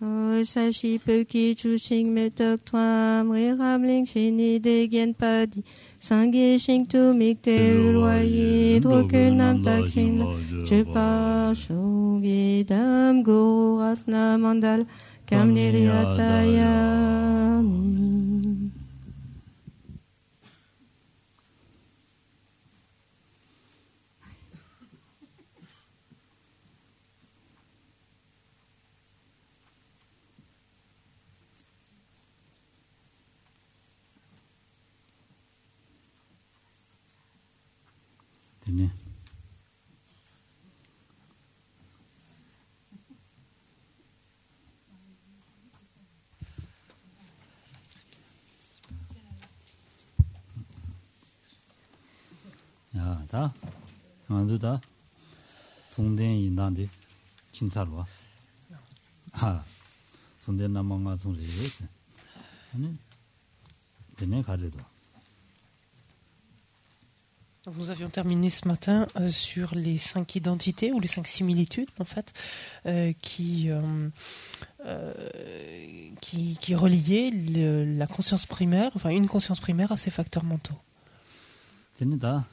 Sashi Peki Chushing Metok Tram Riramling Shini Degen Padi Sangi Shing Tu Mikte Royer Drokunam Takrin Chepa Shogi Dam Gorasna Mandal Kamniriatayami. 되네. 야, 다. 먼저다. 송den이 난데 진짜로 와. 아. 송den 남망가 송리스. 아니. 되네 가래도. Donc nous avions terminé ce matin sur les 5 identités ou les 5 similitudes en fait qui reliaient la conscience primaire, enfin une conscience primaire à ses facteurs mentaux. 됩니다.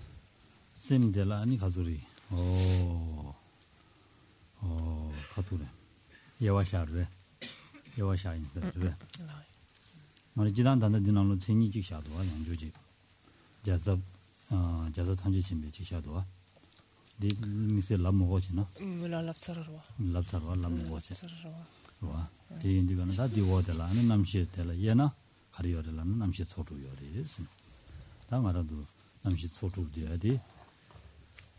쌤들라 아니 가소리. 가소리. 예와샤르. 예와샤인스르. 우리 지난단데 디나로 진이직 샤도와 양조지. 자서 자서 탐지 침배 지샤도와 디 미세 람모고지나 랍사르와 람모고지 와 디인디가는 다 디워들라는 남시텔라 예나 가리어들라는 남시 소루요리스 당아라도 남시 소루디야디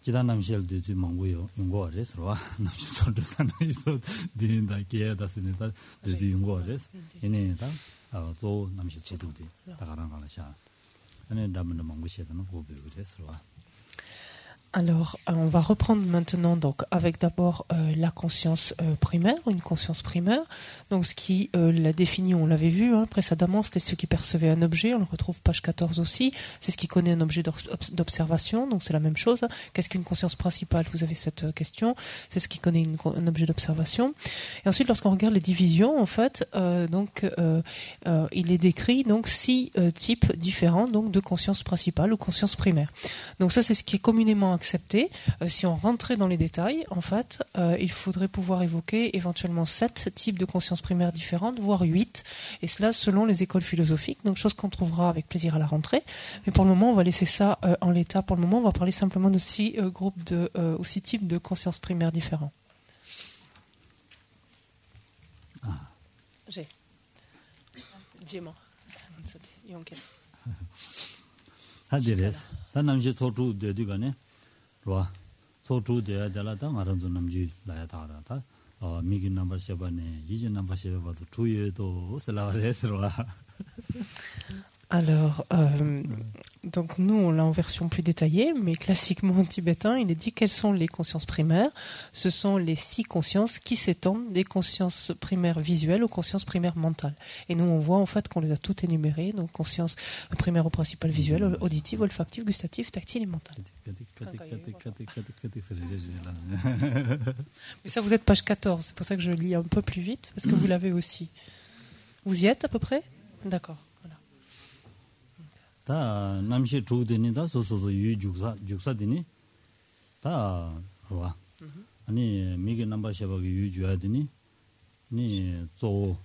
지단 남시엘도 지 망고요 용고레스와 남시 소루다 남시 소 디인다 게다스니다 디지 용고레스 얘네다 또 남시 소루디 다가랑 가라샤 Alors, on va reprendre maintenant donc avec d'abord la conscience primaire, une conscience primaire. Donc, ce qui l'a défini, on l'avait vu précédemment, c'était ce qui percevait un objet. On le retrouve page 14 aussi. C'est ce qui connaît un objet d'observation. Donc, c'est la même chose. Qu'est-ce qu'une conscience principale? Vous avez cette question. C'est ce qui connaît un objet d'observation. Et ensuite, lorsqu'on regarde les divisions, en fait, il est décrit donc 6 types différents donc de conscience principale ou conscience primaire. Donc, ça, c'est ce qui est communément accepté. Si on rentrait dans les détails, en fait, il faudrait pouvoir évoquer éventuellement 7 types de conscience primaire différentes, voire 8, et cela selon les écoles philosophiques, donc chose qu'on trouvera avec plaisir à la rentrée. Mais pour le moment, on va laisser ça en l'état. Pour le moment, on va parler simplement de 6 groupes ou 6 types de conscience primaire différents. J'ai. J'ai-moi. 와 소주되야 될라다 말은도 남지 라야다라다 미기 넘버 7에 이제 넘버 7바도 주에도 슬라레스로와 Alors, donc nous, on l'a en version plus détaillée, mais classiquement en tibétain, il est dit quelles sont les consciences primaires. Ce sont les 6 consciences qui s'étendent des consciences primaires visuelles aux consciences primaires mentales. Et nous, on voit en fait qu'on les a toutes énumérées, donc conscience primaire ou principale visuelle, auditive, olfactive, gustative, tactile et mentale. Mais ça, vous êtes page 14, c'est pour ça que je lis un peu plus vite, parce que vous l'avez aussi. Vous y êtes à peu près? D'accord. 다 남시 주되니 다 소소소 유죽사되니 다 와 아니 미게 넘버 셔버기 유주야 되니 니조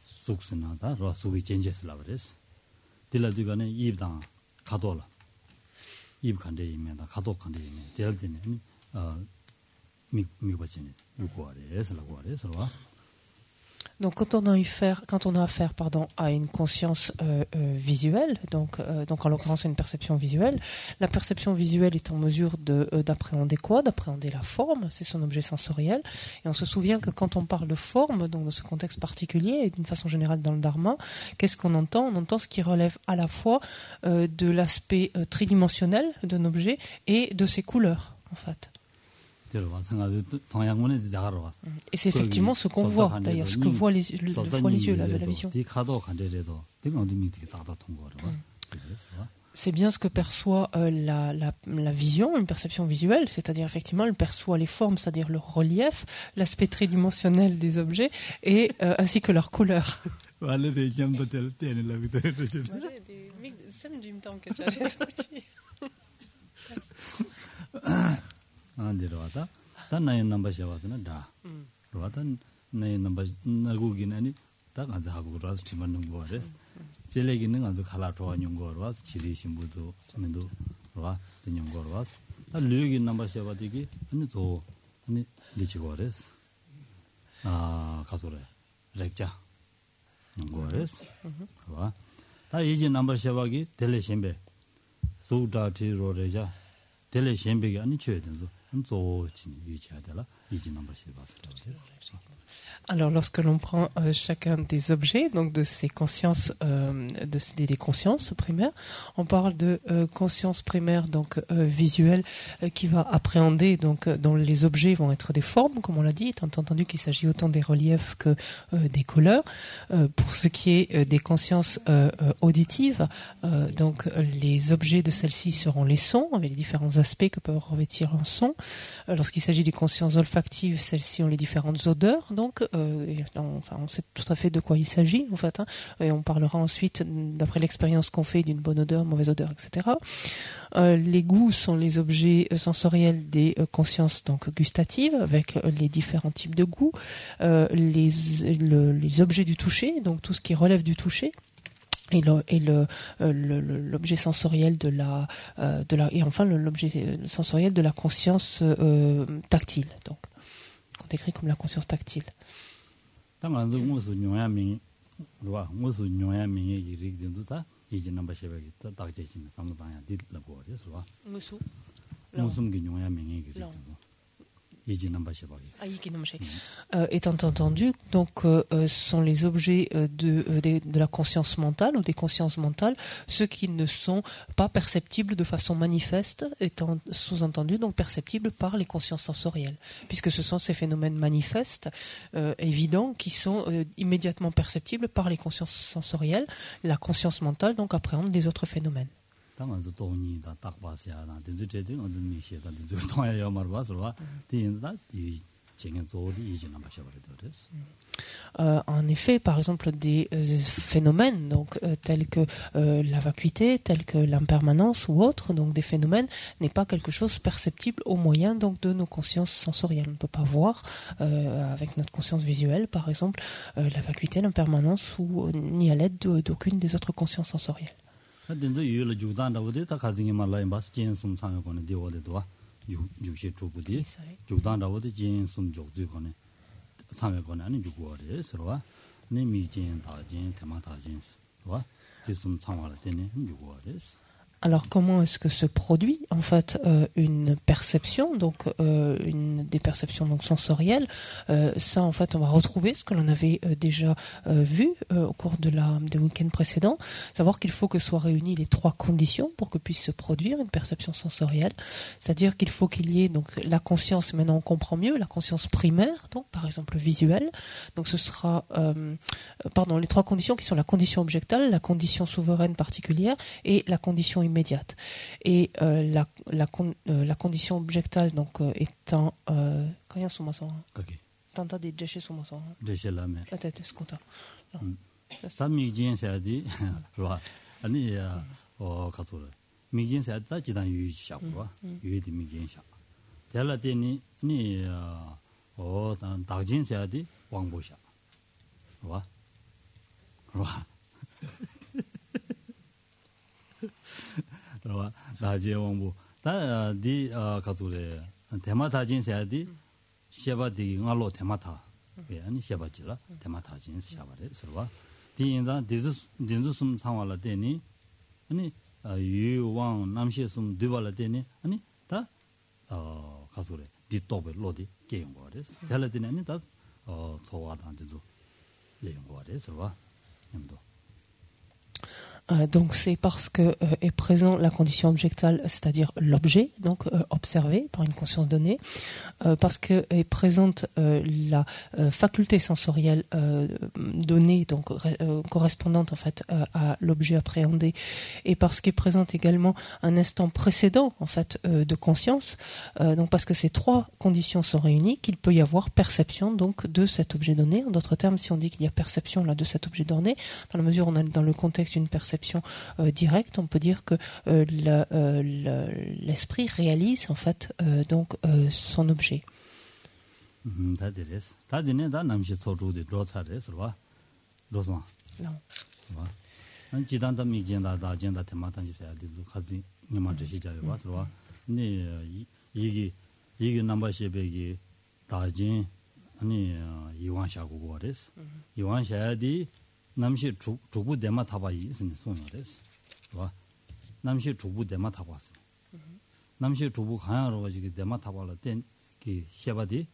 숙스나다 로 숙이 젠제스라 그랬어 딜라디가네 입당 가도라 입 간데 이면다 가도 간데 이면 될 때는 미버지니 유고아레스라고 하래서 와 Donc quand on a affaire à une conscience visuelle, donc en l'occurrence une perception visuelle, la perception visuelle est en mesure d'appréhender quoi? D'appréhender la forme, c'est son objet sensoriel. Et on se souvient que quand on parle de forme, donc dans ce contexte particulier et d'une façon générale dans le dharma, qu'est-ce qu'on entend? On entend ce qui relève à la fois de l'aspect tridimensionnel d'un objet et de ses couleurs en fait. Et c'est effectivement ce qu'on voit, d'ailleurs, ce que voient les yeux, la vision. C'est bien ce que perçoit la vision, une perception visuelle, c'est-à-dire effectivement elle perçoit les formes, c'est-à-dire le relief, l'aspect tridimensionnel des objets et ainsi que leur couleur. 젤레기는 아주 칼라토와 용거로 지리신부도 면도 와 되는거로 류기 넘버셔바디기 아니 또 아니 리치고레스 가소래 렉자 용거레스 와다 이제 넘버셔바기 텔레신베 소다티로레자 텔레신베기 아니 줘야 된다 또 유지하더라 이제 넘버셔바스 Alors, lorsque l'on prend chacun des objets, donc de ces consciences, des consciences primaires, on parle de conscience primaire, donc visuelle, qui va appréhender, donc dont les objets vont être des formes, comme on l'a dit, étant entendu qu'il s'agit autant des reliefs que des couleurs. Pour ce qui est des consciences auditives, donc les objets de celles-ci seront les sons, avec les différents aspects que peut revêtir un son. Lorsqu'il s'agit des consciences olfactives, celles-ci ont les différentes odeurs, donc on sait tout à fait de quoi il s'agit en fait, et on parlera ensuite d'après l'expérience qu'on fait d'une bonne odeur, mauvaise odeur, etc. Les goûts sont les objets sensoriels des consciences donc gustatives avec les différents types de goûts, les objets du toucher, donc tout ce qui relève du toucher. Et l'objet sensoriel et enfin l'objet sensoriel de la conscience tactile, donc qu'on décrit comme la conscience tactile. Étant entendu, donc, sont les objets de la conscience mentale ou des consciences mentales, ceux qui ne sont pas perceptibles de façon manifeste, étant sous-entendu donc perceptibles par les consciences sensorielles, puisque ce sont ces phénomènes manifestes, évidents, qui sont immédiatement perceptibles par les consciences sensorielles. La conscience mentale donc appréhende les autres phénomènes. En effet, par exemple, des phénomènes donc tels que la vacuité, tels que l'impermanence ou autres, donc des phénomènes, n'est pas quelque chose perceptible au moyen donc de nos consciences sensorielles. On ne peut pas voir avec notre conscience visuelle, par exemple, la vacuité, l'impermanence ou ni à l'aide d'aucune des autres consciences sensorielles. denzo yula jugdan rawde ta khazingi malai bas jin sum sang ko ne dewa de do jugshi chubudi jugdan rawde jin sum jogzi ko ne sang ko ne ani jugwa de sro ne mi jin ta jin tema ta jin wa ji sum sang wala de ne jugwa de. Alors comment est-ce que se produit en fait une perception, donc des perceptions donc sensorielles, ça en fait on va retrouver ce que l'on avait déjà vu au cours des week-ends précédents, savoir qu'il faut que soient réunies les trois conditions pour que puisse se produire une perception sensorielle, c'est-à-dire qu'il faut qu'il y ait donc la conscience, maintenant on comprend mieux, la conscience primaire, donc par exemple visuelle, donc ce sera les trois conditions qui sont la condition objectale, la condition souveraine particulière et la condition immédiate. Et la condition objectale donc étant quand il y a son maçon tenta de décher son maçon décher la mer peut-être ce compte ça migien c'est dit là ani katura migien c'est ta jidan yu sha wa yu de migien sha dela de ni dan dajin c'est dit wang bo sha wa 와 나제 왕부 다디 가두레 테마타진 세야디 셰바디 응알로 테마타 예 아니 셰바지라 테마타진 샤바레 서와 디인다 디즈숨 상와라 데니 아니 유왕 남시숨 드발라 데니 아니 다 가두레 디토베 로디 게용거레 달라디니 아니 다 저와단지도 레용거레 서와 님도 Donc c'est parce que est présent la condition objectale, c'est-à-dire l'objet, donc observé par une conscience donnée, parce que est présente la faculté sensorielle donnée, donc correspondante en fait à l'objet appréhendé, et parce qu'est présente également un instant précédent en fait de conscience. Donc parce que ces trois conditions sont réunies, qu'il peut y avoir perception donc de cet objet donné. En d'autres termes, si on dit qu'il y a perception là de cet objet donné, dans la mesure où on est dans le contexte d'une perception directe, on peut dire que l'esprit réalise en fait donc son objet. Non. 남시 주부 대마 타바이 있으니 소녀です. 와. 남시 주부 대마 타바스. 남시 주부 강야로 가지고 대마 타발라 된기 셰바디.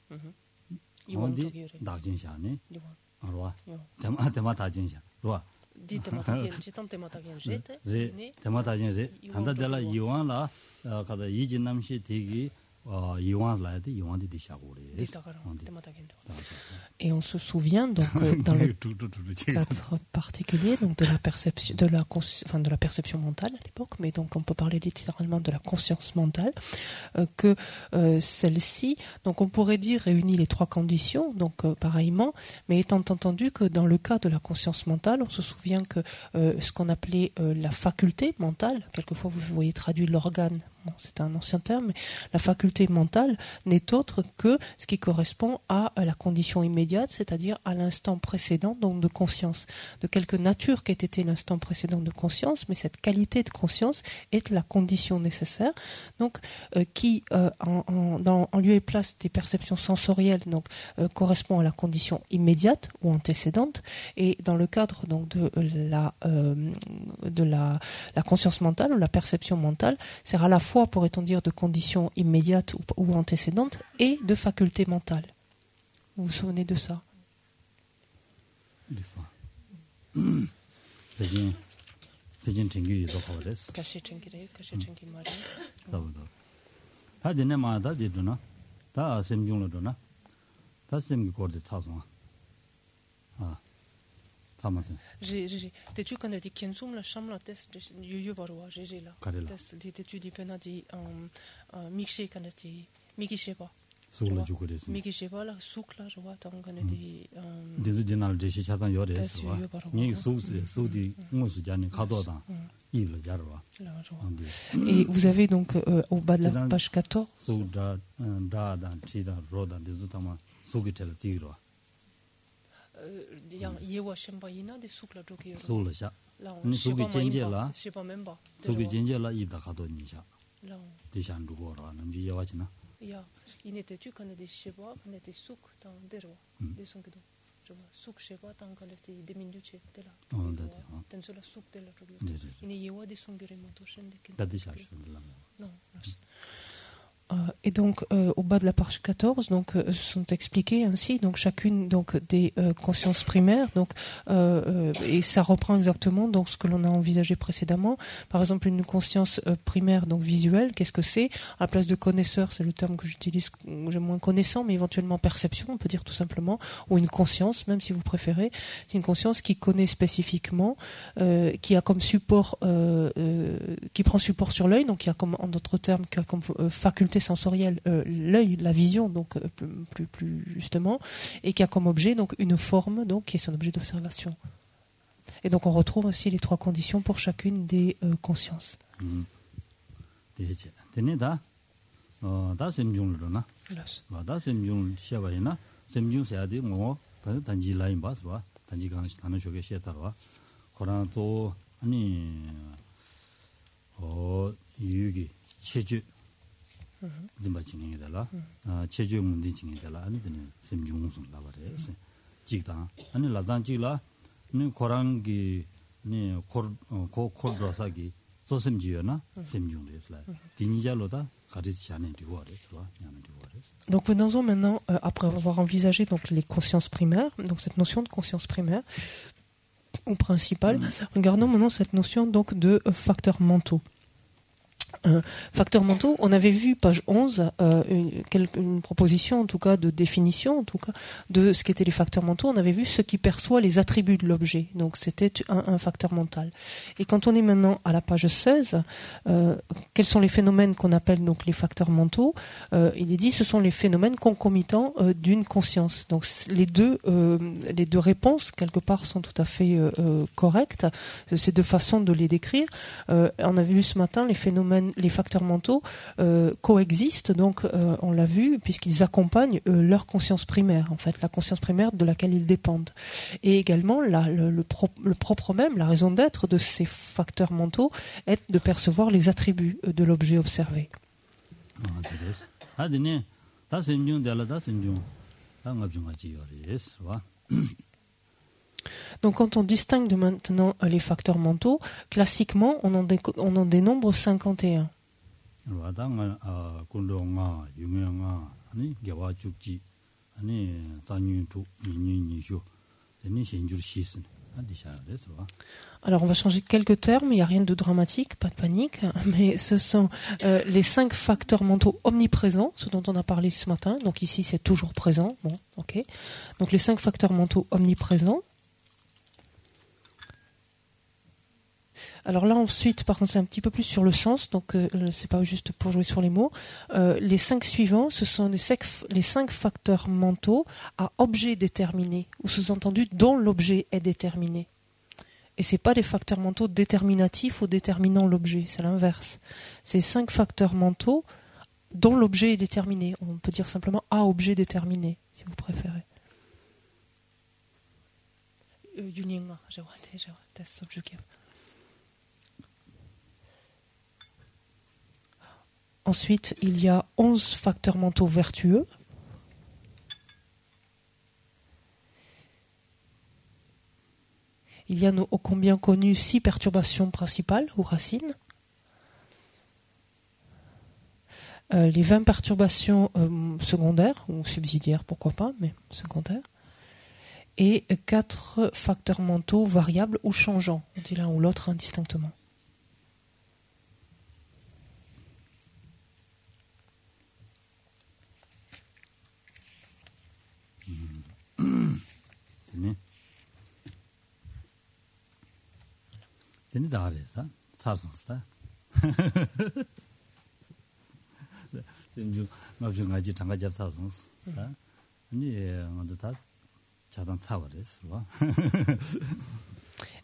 이원디 다진샤네. 알와. 대마 다진샤. 와. 디 대마 다진시 탐 대마 다진시. 네. 대마 다진시. 단다들라 이완라 가다 이진 남시 대기 Et on se souvient donc dans le cadre particulier donc de la perception de la perception mentale à l'époque, mais donc on peut parler littéralement de la conscience mentale, que celle-ci, donc on pourrait dire réunit les trois conditions, donc pareillement, mais étant entendu que dans le cas de la conscience mentale, on se souvient que ce qu'on appelait la faculté mentale, quelquefois vous voyez traduit l'organe. Bon, c'est un ancien terme, mais la faculté mentale n'est autre que ce qui correspond à la condition immédiate, c'est-à-dire à l'instant précédent donc de conscience. De quelque nature qu'ait été l'instant précédent de conscience, mais cette qualité de conscience est la condition nécessaire, donc qui en lieu et place des perceptions sensorielles donc correspond à la condition immédiate ou antécédente, et dans le cadre donc de la conscience mentale ou la perception mentale, sert à la fois, pourrait-on dire, de conditions immédiates ou antécédentes et de facultés mentales. Vous vous souvenez de ça? T'es-tu quand tu kiensum la chambre la test de barwa j'ai là t'es-tu dit pena di mixé quand tu mixé pas soukla jukudes mixé pas là soukla je vois tant quand tu des dinal de chatan yores ni soudi musu jani kadoda il jarwa. Et vous avez donc au bas de la page 14 souda da chida roda des utama sougitel tigro yewa shembayina de soukla joki soula sha ni sougi jenjela je sais pas même pas sougi jenjela ida kado ni sha de shan du gora namji yewa china ya inétait-tu quand des cheba quand des souk dans derwa des sonkido je vois souk cheba tant quand des minutes de là tant sur la souk de la joki ini yewa des songere montoshen de dadi sha non. Et donc au bas de la page 14 donc sont expliqués ainsi donc chacune donc des consciences primaires donc et ça reprend exactement donc ce que l'on a envisagé précédemment. Par exemple une conscience primaire donc visuelle, qu'est-ce que c'est? À la place de connaisseur, c'est le terme que j'utilise, j'aime moins connaissant, mais éventuellement perception, on peut dire tout simplement, ou une conscience même si vous préférez. C'est une conscience qui connaît spécifiquement, qui a comme support qui prend support sur l'œil, donc qui a comme en d'autres termes qui a comme faculté sensorielle l'œil, la vision donc plus justement, et qui a comme objet donc une forme donc qui est son objet d'observation. Et donc on retrouve ainsi les trois conditions pour chacune des consciences. dimba chingin dala cheju mundi chingin dala ani dene semjung sun la bare jigda ani ladan jigla ni korangi ni kor rosagi so semjiyo na semjung desla dinijaloda garit chane diwore so nyane diwore. Donc venons-en maintenant après avoir envisagé donc les consciences primaires, donc cette notion de conscience primaire, ou principal. Regardons maintenant cette notion donc de facteurs mentaux. Facteurs mentaux, on avait vu, page 11, une proposition, en tout cas, de définition, en tout cas, de ce qu'étaient les facteurs mentaux. On avait vu ce qui perçoit les attributs de l'objet. Donc, c'était un facteur mental. Et quand on est maintenant à la page 16, quels sont les phénomènes qu'on appelle donc les facteurs mentaux? Il est dit, ce sont les phénomènes concomitants d'une conscience. Donc, les deux réponses, quelque part, sont tout à fait correctes. C'est deux façons de les décrire. On avait vu ce matin les facteurs mentaux coexistent, donc on l'a vu, puisqu'ils accompagnent leur conscience primaire, en fait, la conscience primaire de laquelle ils dépendent. Et également, le propre même, la raison d'être de ces facteurs mentaux est de percevoir les attributs de l'objet observé. Donc quand on distingue maintenant les facteurs mentaux, classiquement, on en dénombre 51. Alors on va changer quelques termes, il n'y a rien de dramatique, pas de panique, mais ce sont les 5 facteurs mentaux omniprésents, ce dont on a parlé ce matin. Donc ici c'est toujours présent, bon, ok. Donc les 5 facteurs mentaux omniprésents. Alors là ensuite, par contre, c'est un petit peu plus sur le sens, donc c'est pas juste pour jouer sur les mots. Les 5 suivants, ce sont les 5 facteurs mentaux à objet déterminé, ou sous-entendu dont l'objet est déterminé. Et c'est pas des facteurs mentaux déterminatifs ou déterminant l'objet, c'est l'inverse. C'est 5 facteurs mentaux dont l'objet est déterminé. On peut dire simplement à objet déterminé, si vous préférez. Ensuite, il y a 11 facteurs mentaux vertueux. Il y a nos ô combien connus 6 perturbations principales ou racines. Les 20 perturbations secondaires ou subsidiaires, pourquoi pas, mais secondaires. Et 4 facteurs mentaux variables ou changeants. On dit l'un ou l'autre indistinctement.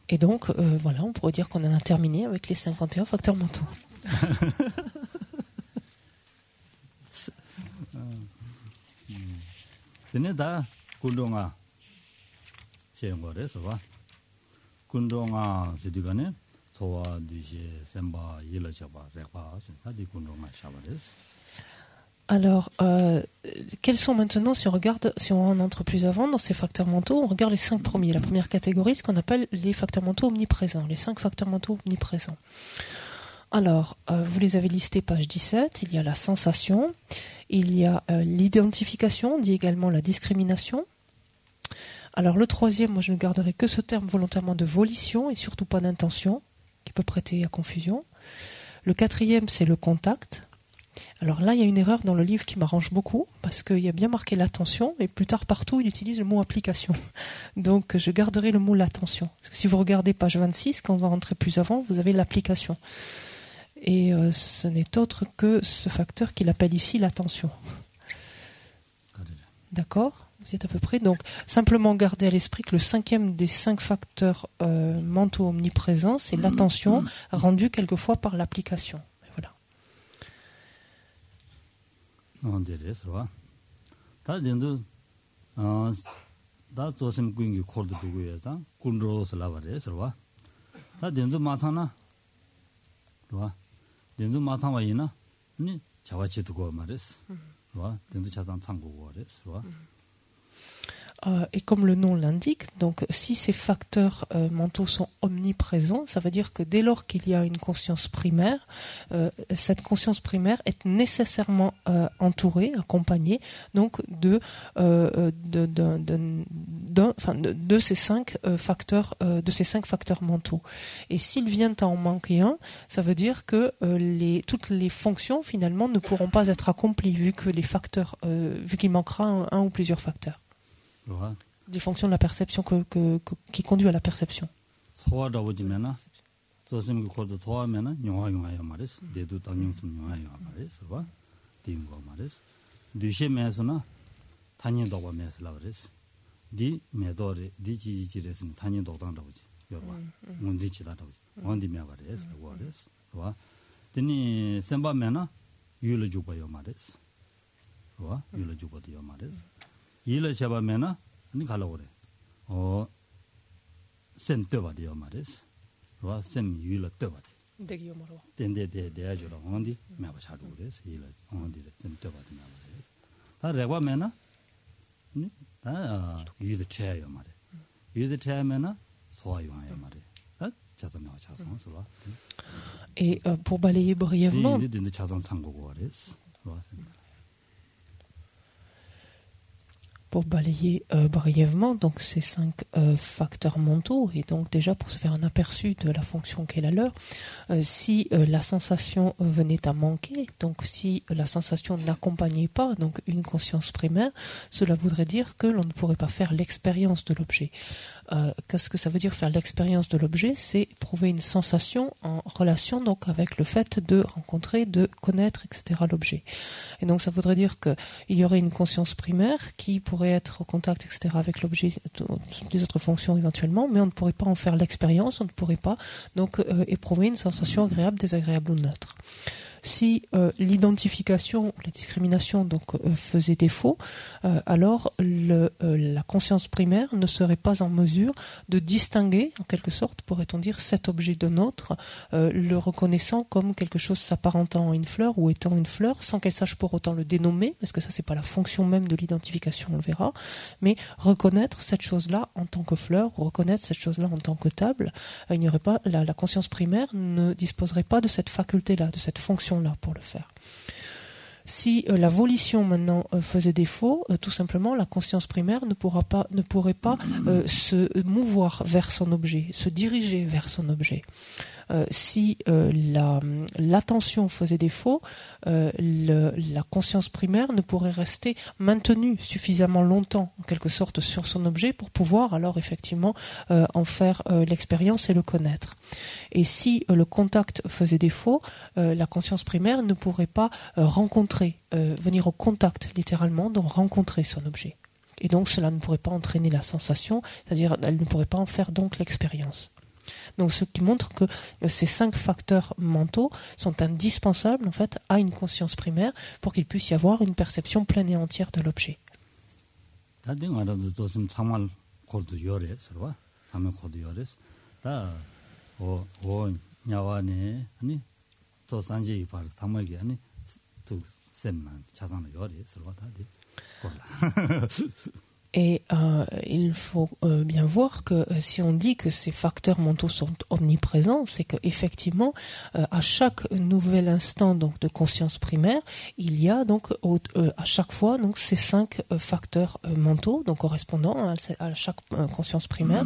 Et donc, voilà, on pourrait dire qu'on en a terminé avec les 51 facteurs mentaux. Alors, quels sont maintenant, si on entre plus avant dans ces facteurs mentaux, on regarde les 5 premiers. La première catégorie, ce qu'on appelle les facteurs mentaux omniprésents, les 5 facteurs mentaux omniprésents. Alors, vous les avez listés, page 17, il y a la sensation, il y a l'identification, on dit également la discrimination. Alors, le troisième, moi je ne garderai que ce terme volontairement de volition et surtout pas d'intention, qui peut prêter à confusion. Le quatrième, c'est le contact. Alors là, il y a une erreur dans le livre qui m'arrange beaucoup, parce qu'il y a bien marqué l'attention, et plus tard partout, il utilise le mot application. Donc je garderai le mot l'attention. Parce que si vous regardez page 26, quand on va rentrer plus avant, vous avez l'application. Et ce n'est autre que ce facteur qu'il appelle ici l'attention. D'accord ? Vous y êtes à peu près. Donc simplement garder à l'esprit que le 5e des 5 facteurs mentaux omniprésents, c'est l'attention, rendue quelquefois par l'application. Et comme le nom l'indique, donc si ces facteurs mentaux sont omniprésents, ça veut dire que dès lors qu'il y a une conscience primaire, cette conscience primaire est nécessairement entourée, accompagnée, donc d'un de ces 5 facteurs, mentaux. Et s'ils viennent à en manquer un, ça veut dire que toutes les fonctions finalement ne pourront pas être accomplies vu qu'il manquera un ou plusieurs facteurs. 그와 Les fonctions de la perception qui conduit à la perception. 소화라고 지면은 소심 코드 소화면은 영화야 말이스. 대도 당용숨 영화야 말이스. 봐. 딩고 말이스. 뒤시면서는 단위도가 메스라 그랬어. 디 메도리 디지지레스는 단위도당라고 지. 여봐. 문지치다라고 지. 원디며 말이스. 그거랬어. 봐. 드니 셈바면은 유를 주고요 말이스. 봐. 유를 주고도요 말이스. 일을 잡으면은 아니 가려고 그래. 셈 떠봐도요 말이스. 와, 셈 유를 떠봐도. 되게요 말어. 대야주로 언디 매바 차도 그래서 일을 언디를 셈 떠봐도 매바 그래서. 다 레과면은 다 유즈 쳐요 말이야. 유즈 쳐면은 소화용하요 말이야. 다 자동으로 자동으로. Et pour balayer brièvement. 네 자동 참고고 그래서. Pour balayer brièvement donc ces 5 facteurs mentaux et donc déjà pour se faire un aperçu de la fonction qu'est la leur, si la sensation venait à manquer, donc si la sensation n'accompagnait pas donc une conscience primaire, cela voudrait dire que l'on ne pourrait pas faire l'expérience de l'objet. Qu'est-ce que ça veut dire faire l'expérience de l'objet? C'est prouver une sensation en relation donc avec le fait de rencontrer, de connaître, etc. l'objet. Et donc ça voudrait dire qu'il y aurait une conscience primaire qui pourrait être au contact, etc. avec l'objet, toutes les autres fonctions éventuellement, mais on ne pourrait pas en faire l'expérience, on ne pourrait pas donc éprouver une sensation agréable, désagréable ou neutre. Si l'identification, la discrimination donc faisait défaut, alors la conscience primaire ne serait pas en mesure de distinguer, en quelque sorte, pourrait-on dire, cet objet d'un autre, le reconnaissant comme quelque chose s'apparentant à une fleur ou étant une fleur, sans qu'elle sache pour autant le dénommer, parce que ça c'est pas la fonction même de l'identification, on le verra, mais reconnaître cette chose-là en tant que fleur, ou reconnaître cette chose-là en tant que table, il n'y aurait pas la conscience primaire ne disposerait pas de cette faculté-là, de cette fonction là pour le faire. Si la volition maintenant faisait défaut, tout simplement la conscience primaire ne pourrait pas se mouvoir vers son objet, se diriger vers son objet. Si l'attention faisait défaut, la conscience primaire ne pourrait rester maintenue suffisamment longtemps, en quelque sorte, sur son objet pour pouvoir alors effectivement en faire l'expérience et le connaître. Et si le contact faisait défaut, la conscience primaire ne pourrait pas venir au contact littéralement, donc rencontrer son objet. Et donc cela ne pourrait pas entraîner la sensation, c'est-à-dire elle ne pourrait pas en faire donc l'expérience. Donc ce qui montre que ces 5 facteurs mentaux sont indispensables en fait à une conscience primaire pour qu'il puisse y avoir une perception pleine et entière de l'objet. Et il faut bien voir que si on dit que ces facteurs mentaux sont omniprésents, c'est qu'effectivement, à chaque nouvel instant donc de conscience primaire, il y a donc à chaque fois donc ces 5 facteurs mentaux, donc correspondant à chaque conscience primaire,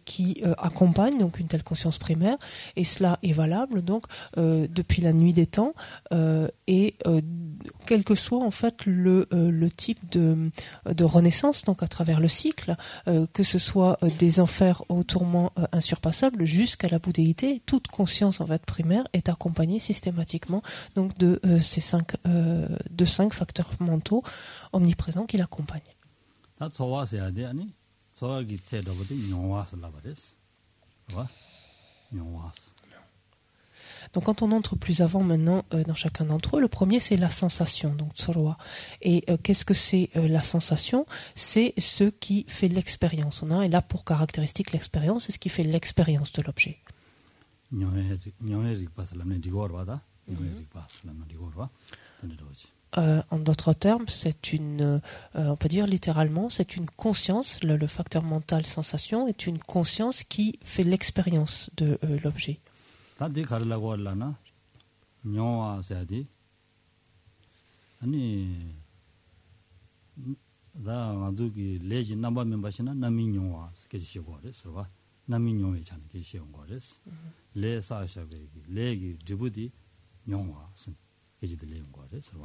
qui accompagnent donc une telle conscience primaire. Et cela est valable donc depuis la nuit des temps et quel que soit en fait le type de renaissance. Donc à travers le cycle, que ce soit des enfers aux tourments insurpassables jusqu'à la bouddhéité, toute conscience en fait primaire est accompagnée systématiquement donc de ces 5 facteurs mentaux omniprésents qui l'accompagnent. Donc quand on entre plus avant maintenant dans chacun d'entre eux, le premier c'est la sensation, donc tsoroa. Et qu'est-ce que c'est la sensation? C'est ce qui fait l'expérience. On a là pour caractéristique l'expérience, c'est ce qui fait l'expérience de l'objet. En d'autres termes, on peut dire littéralement, c'est une conscience, le facteur mental sensation est une conscience qui fait l'expérience de l'objet. 다들 가르라고 하려나 영화 세야디 아니 다 아두기 레지 넘버 멤버시나 나민용와 계시고래서 나민용에 차는 계시온 거래서 레사샤베기 레기 드부디 용와 쓴 계시들 내용 거래서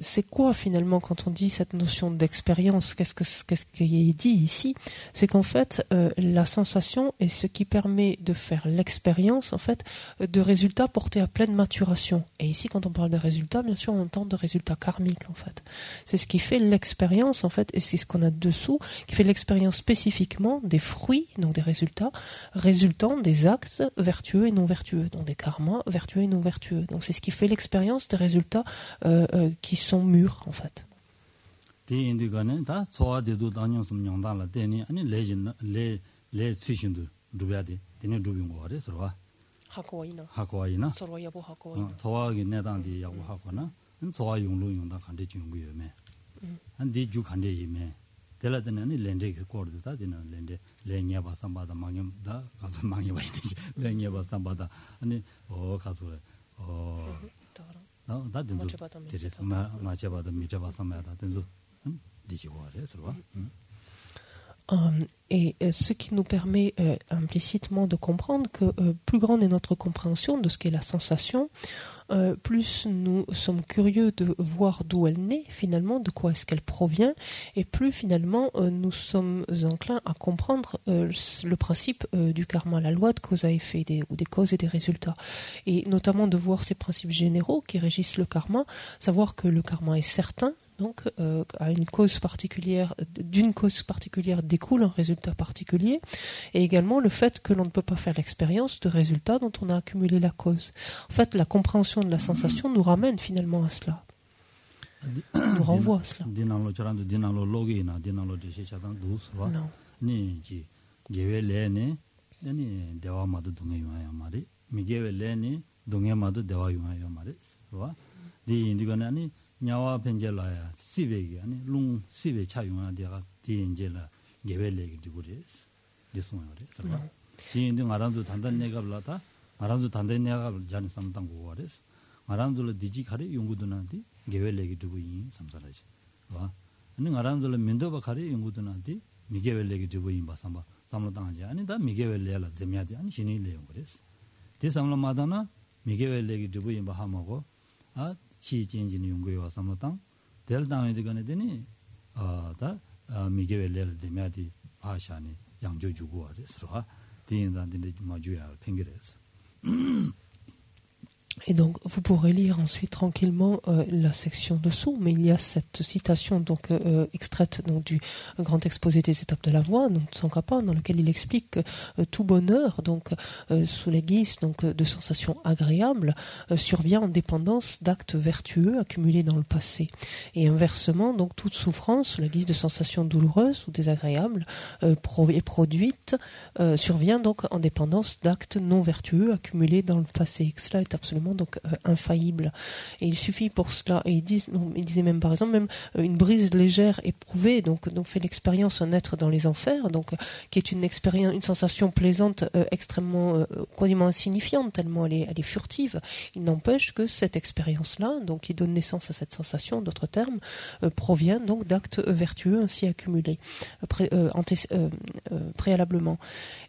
C'est quoi finalement quand on dit cette notion d'expérience? Qu'est-ce qui est dit ici? C'est qu'en fait la sensation est ce qui permet de faire l'expérience en fait de résultats portés à pleine maturation. Et ici quand on parle de résultats, bien sûr on entend de résultats karmiques en fait. C'est ce qui fait l'expérience en fait, et c'est ce qu'on a dessous qui fait l'expérience spécifiquement des fruits, donc des résultats résultant des actes vertueux et non vertueux, donc des karmas vertueux et non vertueux. Donc c'est ce qui fait l'expérience des résultats qui sont mûrs en fait. 하고이나 소화기 내단디 야고 하거나 소화 용로 용다 간데 중구여매 한디 주 간데 이메 델라드는 렌데 코르다 되는 렌데 레냐바 삼바다 망염다 가서 망이 봐야 되지 레냐바 삼바다 아니 가서 나 된도 되레스 마체바다 미체바 삼바다 된도 디지고아레 서와 Et ce qui nous permet implicitement de comprendre que plus grande est notre compréhension de ce qu'est la sensation, plus nous sommes curieux de voir d'où elle naît, finalement, de quoi est-ce qu'elle provient, et plus finalement nous sommes enclins à comprendre le principe du karma, la loi de cause à effet, ou des causes et des résultats. Et notamment de voir ces principes généraux qui régissent le karma, savoir que le karma est certain, donc à une cause particulière, d'une cause particulière découle un résultat particulier, et également le fait que l'on ne peut pas faire l'expérience de résultats dont on a accumulé la cause. En fait, la compréhension de la sensation nous ramène finalement à cela, nous renvoie à cela. 냐와 벤젤라야 시베기 아니 룽 시베 차용하다가 디엔젤라 게벨레기 디고레스 디송하레 서바 디엔딩 아란도 단단 내가블라다 아란도 단단 내가 자니 삼당 고와레스 아란도를 디지카레 용구도나디 게벨레기 디고이 삼사라지 와 아니 아란도를 민도바 카레 용구도나디 미게벨레기 디고이 바삼바 삼로당하지 아니 다 미게벨레라 데미아디 아니 신이레 용고레스 디삼로마다나 미게벨레기 디고이 바하마고 아 치진진 용고요 삼로당 델당에 되거네 되니 다 미게벨레를 데미아디 바샤니 양조 주고 하래서 디인단데 마주야 팽게레스 Et donc, vous pourrez lire ensuite tranquillement la section dessous, mais il y a cette citation donc extraite donc du grand exposé des étapes de la voie, donc Tsongkhapa, dans lequel il explique que tout bonheur, donc sous la guise donc de sensations agréables, survient en dépendance d'actes vertueux accumulés dans le passé. Et inversement, donc toute souffrance sous la guise de sensations douloureuses ou désagréables produite survient donc en dépendance d'actes non vertueux accumulés dans le passé. Et cela est absolument donc infaillible, et il suffit pour cela, et il disait même par exemple même une brise légère éprouvée donc fait l'expérience un être dans les enfers, donc qui est une expérience, une sensation plaisante extrêmement quasiment insignifiante tellement elle est furtive. Il n'empêche que cette expérience là donc qui donne naissance à cette sensation, d'autres termes, provient donc d'actes vertueux ainsi accumulés préalablement,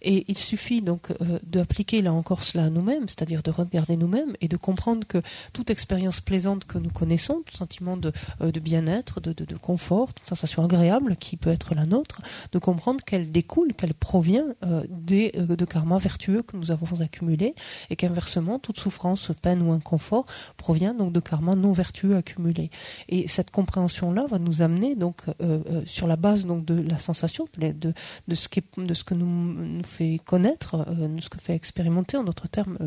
et il suffit donc d'appliquer là encore cela à nous-mêmes, c'est-à-dire de regarder nous-mêmes et de comprendre que toute expérience plaisante que nous connaissons, tout sentiment de bien-être, de confort, toute sensation agréable qui peut être la nôtre, de comprendre qu'elle découle, qu'elle provient de karma vertueux que nous avons accumulés, et qu'inversement, toute souffrance, peine ou inconfort provient donc de karma non vertueux accumulés. Et cette compréhension-là va nous amener donc sur la base donc de la sensation, de ce que nous fait connaître, de ce que fait expérimenter, en d'autres termes,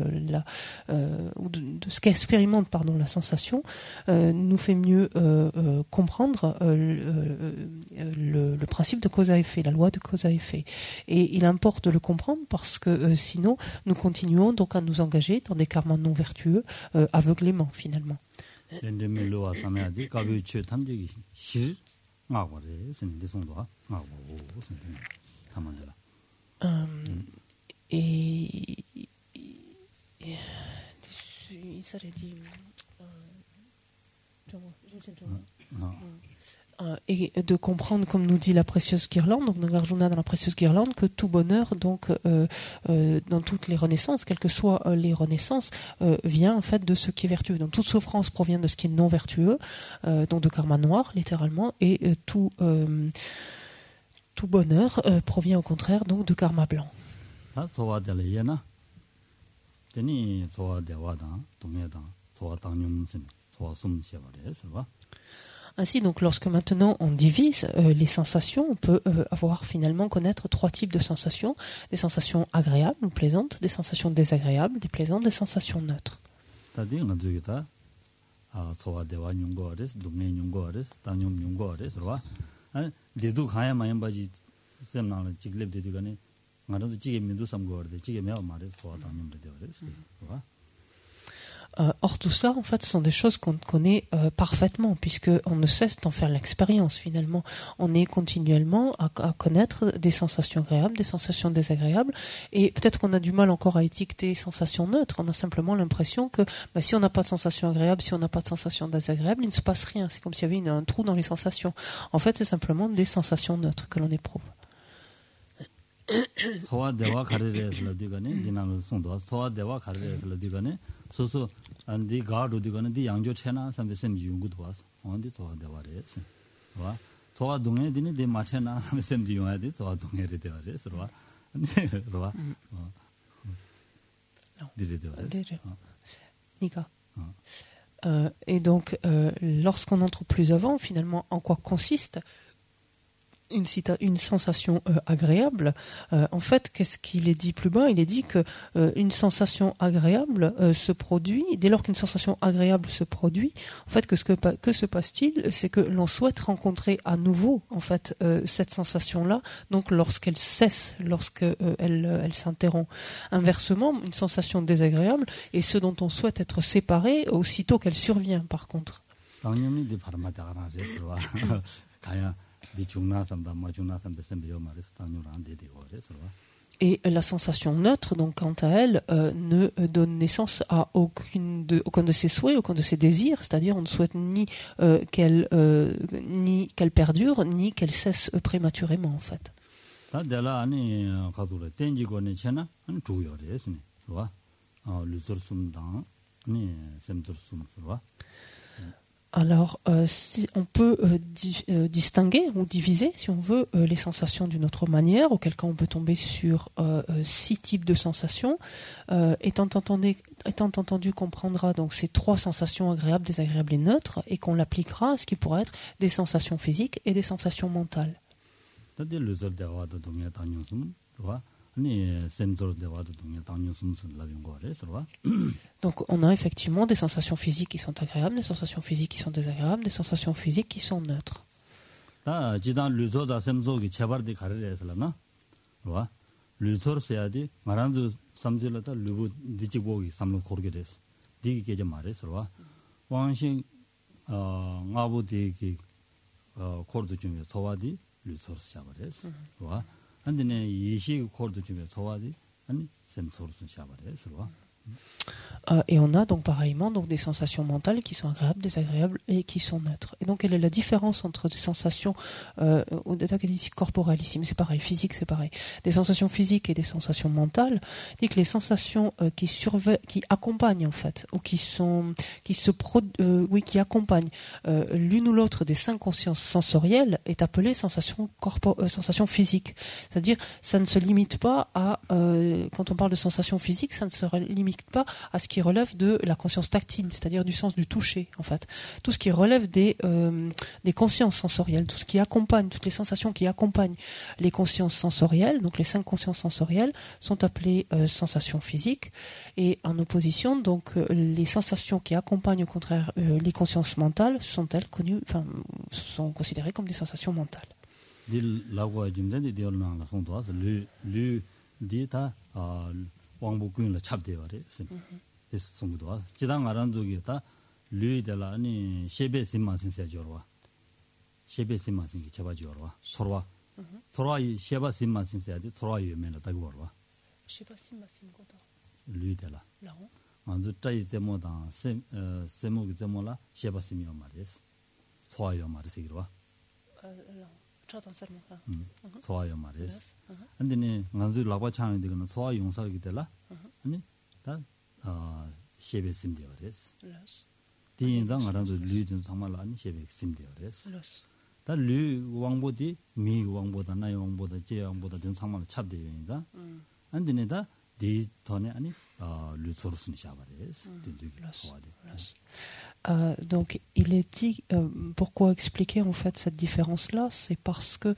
ou de ce qu'expérimente la sensation, nous fait mieux comprendre le principe de cause à effet, la loi de cause à effet. Et il importe de le comprendre parce que sinon nous continuons donc à nous engager dans des karmas non vertueux aveuglément finalement. Et il s'est dit Et de comprendre, comme nous dit la précieuse guirlande, donc dans Nagarjuna, dans la précieuse guirlande, que tout bonheur, donc dans toutes les renaissances, quelles que soient les renaissances, vient en fait de ce qui est vertueux. Donc toute souffrance provient de ce qui est non vertueux, donc de karma noir, littéralement, et tout bonheur provient au contraire donc de karma blanc. Ainsi, donc, lorsque maintenant on divise les sensations, on peut connaître 3 types de sensations. Des sensations agréables ou plaisantes, des sensations désagréables, des plaisantes, des sensations neutres. Or, tout ça, en fait, ce sont des choses qu'on connaît parfaitement, puisqu'on ne cesse d'en faire l'expérience, finalement. On est continuellement à connaître des sensations agréables, des sensations désagréables, et peut-être qu'on a du mal encore à étiqueter sensations neutres. On a simplement l'impression que si on n'a pas de sensations agréables, si on n'a pas de sensations désagréables, il ne se passe rien. C'est comme s'il y avait un trou dans les sensations. En fait, c'est simplement des sensations neutres que l'on éprouve. 소소 안디 가도 되거는 디 양조 채나 삼베 셈 유고도 와서 언디 저 대화레스 와 저와 동에 되는 데 마채나 삼베 셈 유어야 돼 저와 동에를 대화레스 와 와 디레 대화레스 Nika. Et donc lorsqu'on entre plus avant, finalement, en quoi consiste une sensation agréable, en fait, qu'est-ce qu'il est dit plus bas? Il est dit que une sensation agréable se produit, dès lors qu'une sensation agréable se produit, en fait, que se passe-t-il? C'est que l'on souhaite rencontrer à nouveau, en fait, cette sensation-là, donc lorsqu'elle cesse, elle s'interrompt. Inversement, une sensation désagréable est ce dont on souhaite être séparé aussitôt qu'elle survient, par contre. Et la sensation neutre, donc quant à elle, ne donne naissance à aucun de ses souhaits, aucun de ses désirs, c'est-à-dire on ne souhaite ni qu'elle perdure, ni qu'elle cesse prématurément, en fait. Alors, si on peut distinguer ou diviser, si on veut, les sensations d'une autre manière, auquel cas on peut tomber sur 6 types de sensations. Étant entendu qu'on prendra donc ces 3 sensations agréables, désagréables et neutres, et qu'on l'appliquera à ce qui pourrait être des sensations physiques et des sensations mentales. Donc on a effectivement des sensations physiques qui sont agréables, des sensations physiques qui sont désagréables, des sensations physiques qui sont neutres. Et on a donc pareillement des sensations mentales qui sont agréables, désagréables et qui sont neutres. Et donc quelle est la différence entre des sensations corporelles ici, mais c'est pareil, physique c'est pareil, des sensations physiques et des sensations mentales, dit que les sensations qui accompagnent en fait, ou qui accompagnent l'une ou l'autre des 5 consciences sensorielles est appelée sensation physique. C'est-à-dire ça ne se limite pas à quand on parle de sensations physiques, ça ne se limite pas à ce qui relève de la conscience tactile, c'est-à-dire du sens du toucher, en fait. Tout ce qui relève des consciences sensorielles, tout ce qui accompagne, toutes les sensations qui accompagnent les consciences sensorielles, donc les 5 consciences sensorielles, sont appelées sensations physiques. Et en opposition, donc, les sensations qui accompagnent au contraire les consciences mentales sont-elles sont considérées comme des sensations mentales. 왕복군을 찹대요래. 그래서 송도와 지당 알안도기다 류이들라니 셰베심만 신세죠와. 셰베심만 신기 잡아줘와. 서로와. 서로와 셰바심만 신세야지. 서로와 유면을 따고 버와. 셰바심만 신고도. 류이들라. 먼저 짜이 때모다 세모기 때모라 셰바스미요 말이스. 소아요 말이스 이거와. 소아요 말이스. 근데네 먼저 라바 창이 되는 소아 용사기 되라. 아니 다 셰베심디요 말이스. 디인당 알아도 류든 정말 아니 셰베심디요 말이스. 다 류 왕보디 미 왕보다 나이 왕보다 제 왕보다 좀 정말 찹되어인다. 안데네다 디 돈에 아니 류소르스니 샤바레스. Donc il est dit pourquoi expliquer en fait cette différence là, c'est parce que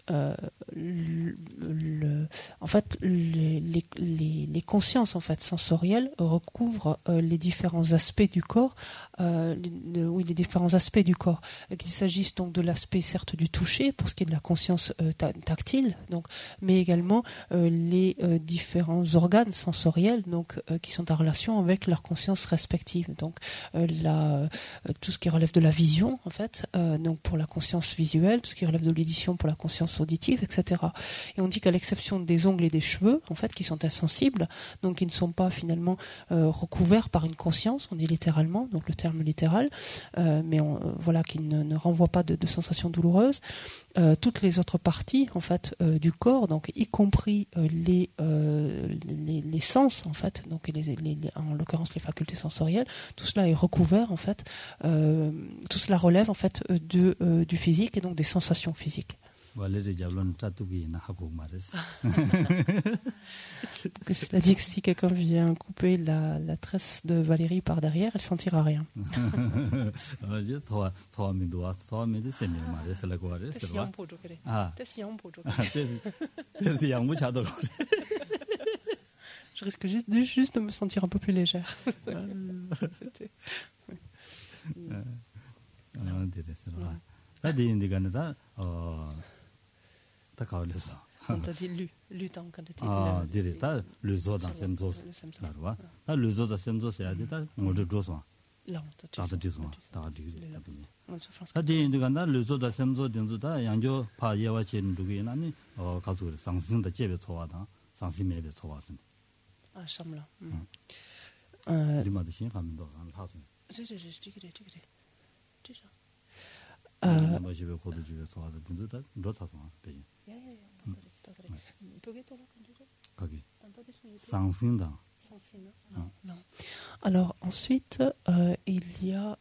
en fait, les consciences en fait sensorielles recouvrent les différents aspects du corps, les différents aspects du corps. Qu'il s'agisse donc de l'aspect certes du toucher pour ce qui est de la conscience tactile, donc, mais également les différents organes sensoriels donc qui sont en relation avec leur conscience respective. Donc tout ce qui relève de la vision en fait, donc pour la conscience visuelle, tout ce qui relève de l'audition pour la conscience auditive, etc. Et on dit qu'à l'exception des ongles et des cheveux, en fait, qui sont insensibles, donc qui ne sont pas finalement recouverts par une conscience, on dit littéralement, donc le terme littéral, mais voilà, qui ne renvoie pas de sensations douloureuses. Toutes les autres parties, en fait, du corps, donc y compris les sens, en fait, donc en l'occurrence les facultés sensorielles, tout cela est recouvert, en fait, tout cela relève, en fait, du physique et donc des sensations physiques. Cela dit que si quelqu'un vient couper la tresse de Valérie par derrière, elle ne sentira rien. Je risque juste de me sentir un peu plus légère. On t'a dit lu tant quand tu 디레다 르조다 셈조 나르와 다 르조다 셈조 세야디다 모두 조소 다다 조소 다디 다디 인디간다 르조다 셈조 딘조다 양조 파 예와친 두기나니 가수 상승다 제베 소와다 상심메베 소와스 아 참라 리마도 신감도 안 파스 지그래 마시베 코드 집에 소와다 딘조다 로타소 베 Alors ensuite, il y a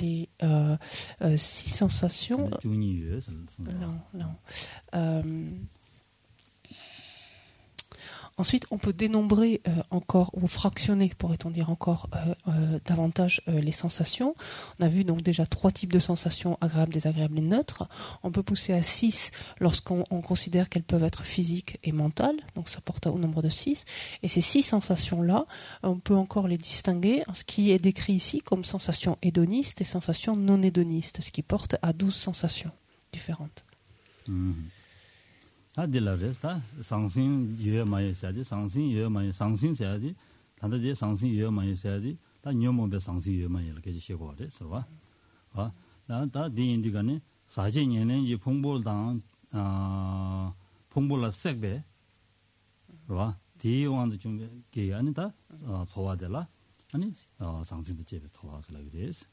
les 6 sensations. Ensuite, on peut dénombrer encore, ou fractionner, pourrait-on dire encore, davantage les sensations. On a vu donc déjà 3 types de sensations, agréables, désagréables et neutres. On peut pousser à 6 lorsqu'on considère qu'elles peuvent être physiques et mentales, donc ça porte au nombre de 6. Et ces 6 sensations-là, on peut encore les distinguer, ce qui est décrit ici comme sensations hédonistes et sensations non hédonistes, ce qui porte à 12 sensations différentes. 아딜라레스타 상신 예마에 사지 상신 예마에 상신 사지 단다제 상신 예마에 사지 다 녀모베 상신 예마에 이렇게 시고 그래서 봐. 나다 디인디가네 사제년엔지 풍불당 풍불라 색베 봐. 디용한도 좀 게 아니다. 소화되라. 아니 상신도 제베 소화하라 그래서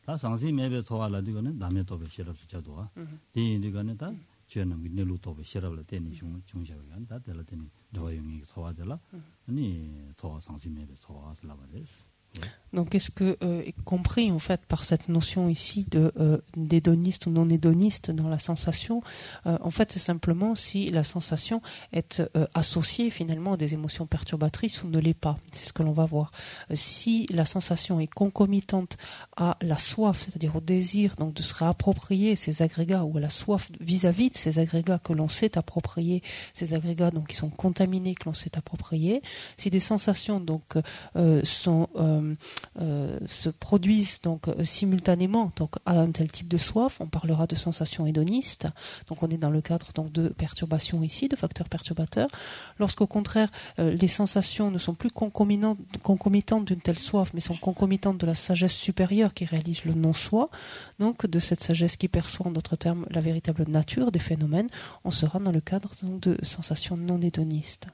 다 상신 매베 소화라디고는 남의 도베 시럽스 자도와 디인디가네 다 죄는 내루도베 시럽을 때니 중중샤가 다 될라더니 도와용이 소화되라. 아니 소화 상신 매베 소화하라 그래서 Donc, qu'est-ce que est compris en fait par cette notion ici de d'hédoniste ou non hédoniste dans la sensation? En fait, c'est simplement si la sensation est associée finalement à des émotions perturbatrices ou ne l'est pas. C'est ce que l'on va voir. Si la sensation est concomitante à la soif, c'est-à-dire au désir donc de se réapproprier ces agrégats, ou à la soif vis-à-vis de ces agrégats que l'on s'est appropriés, ces agrégats donc qui sont contaminés que l'on s'est appropriés, si des sensations donc se produisent donc simultanément donc à un tel type de soif, on parlera de sensations hédonistes. Donc on est dans le cadre donc de perturbations ici, de facteurs perturbateurs. Lorsqu'au contraire les sensations ne sont plus concomitantes d'une telle soif, mais sont concomitantes de la sagesse supérieure qui réalise le non-soi, donc de cette sagesse qui perçoit en d'autres termes la véritable nature des phénomènes, on sera dans le cadre donc de sensations non hédonistes.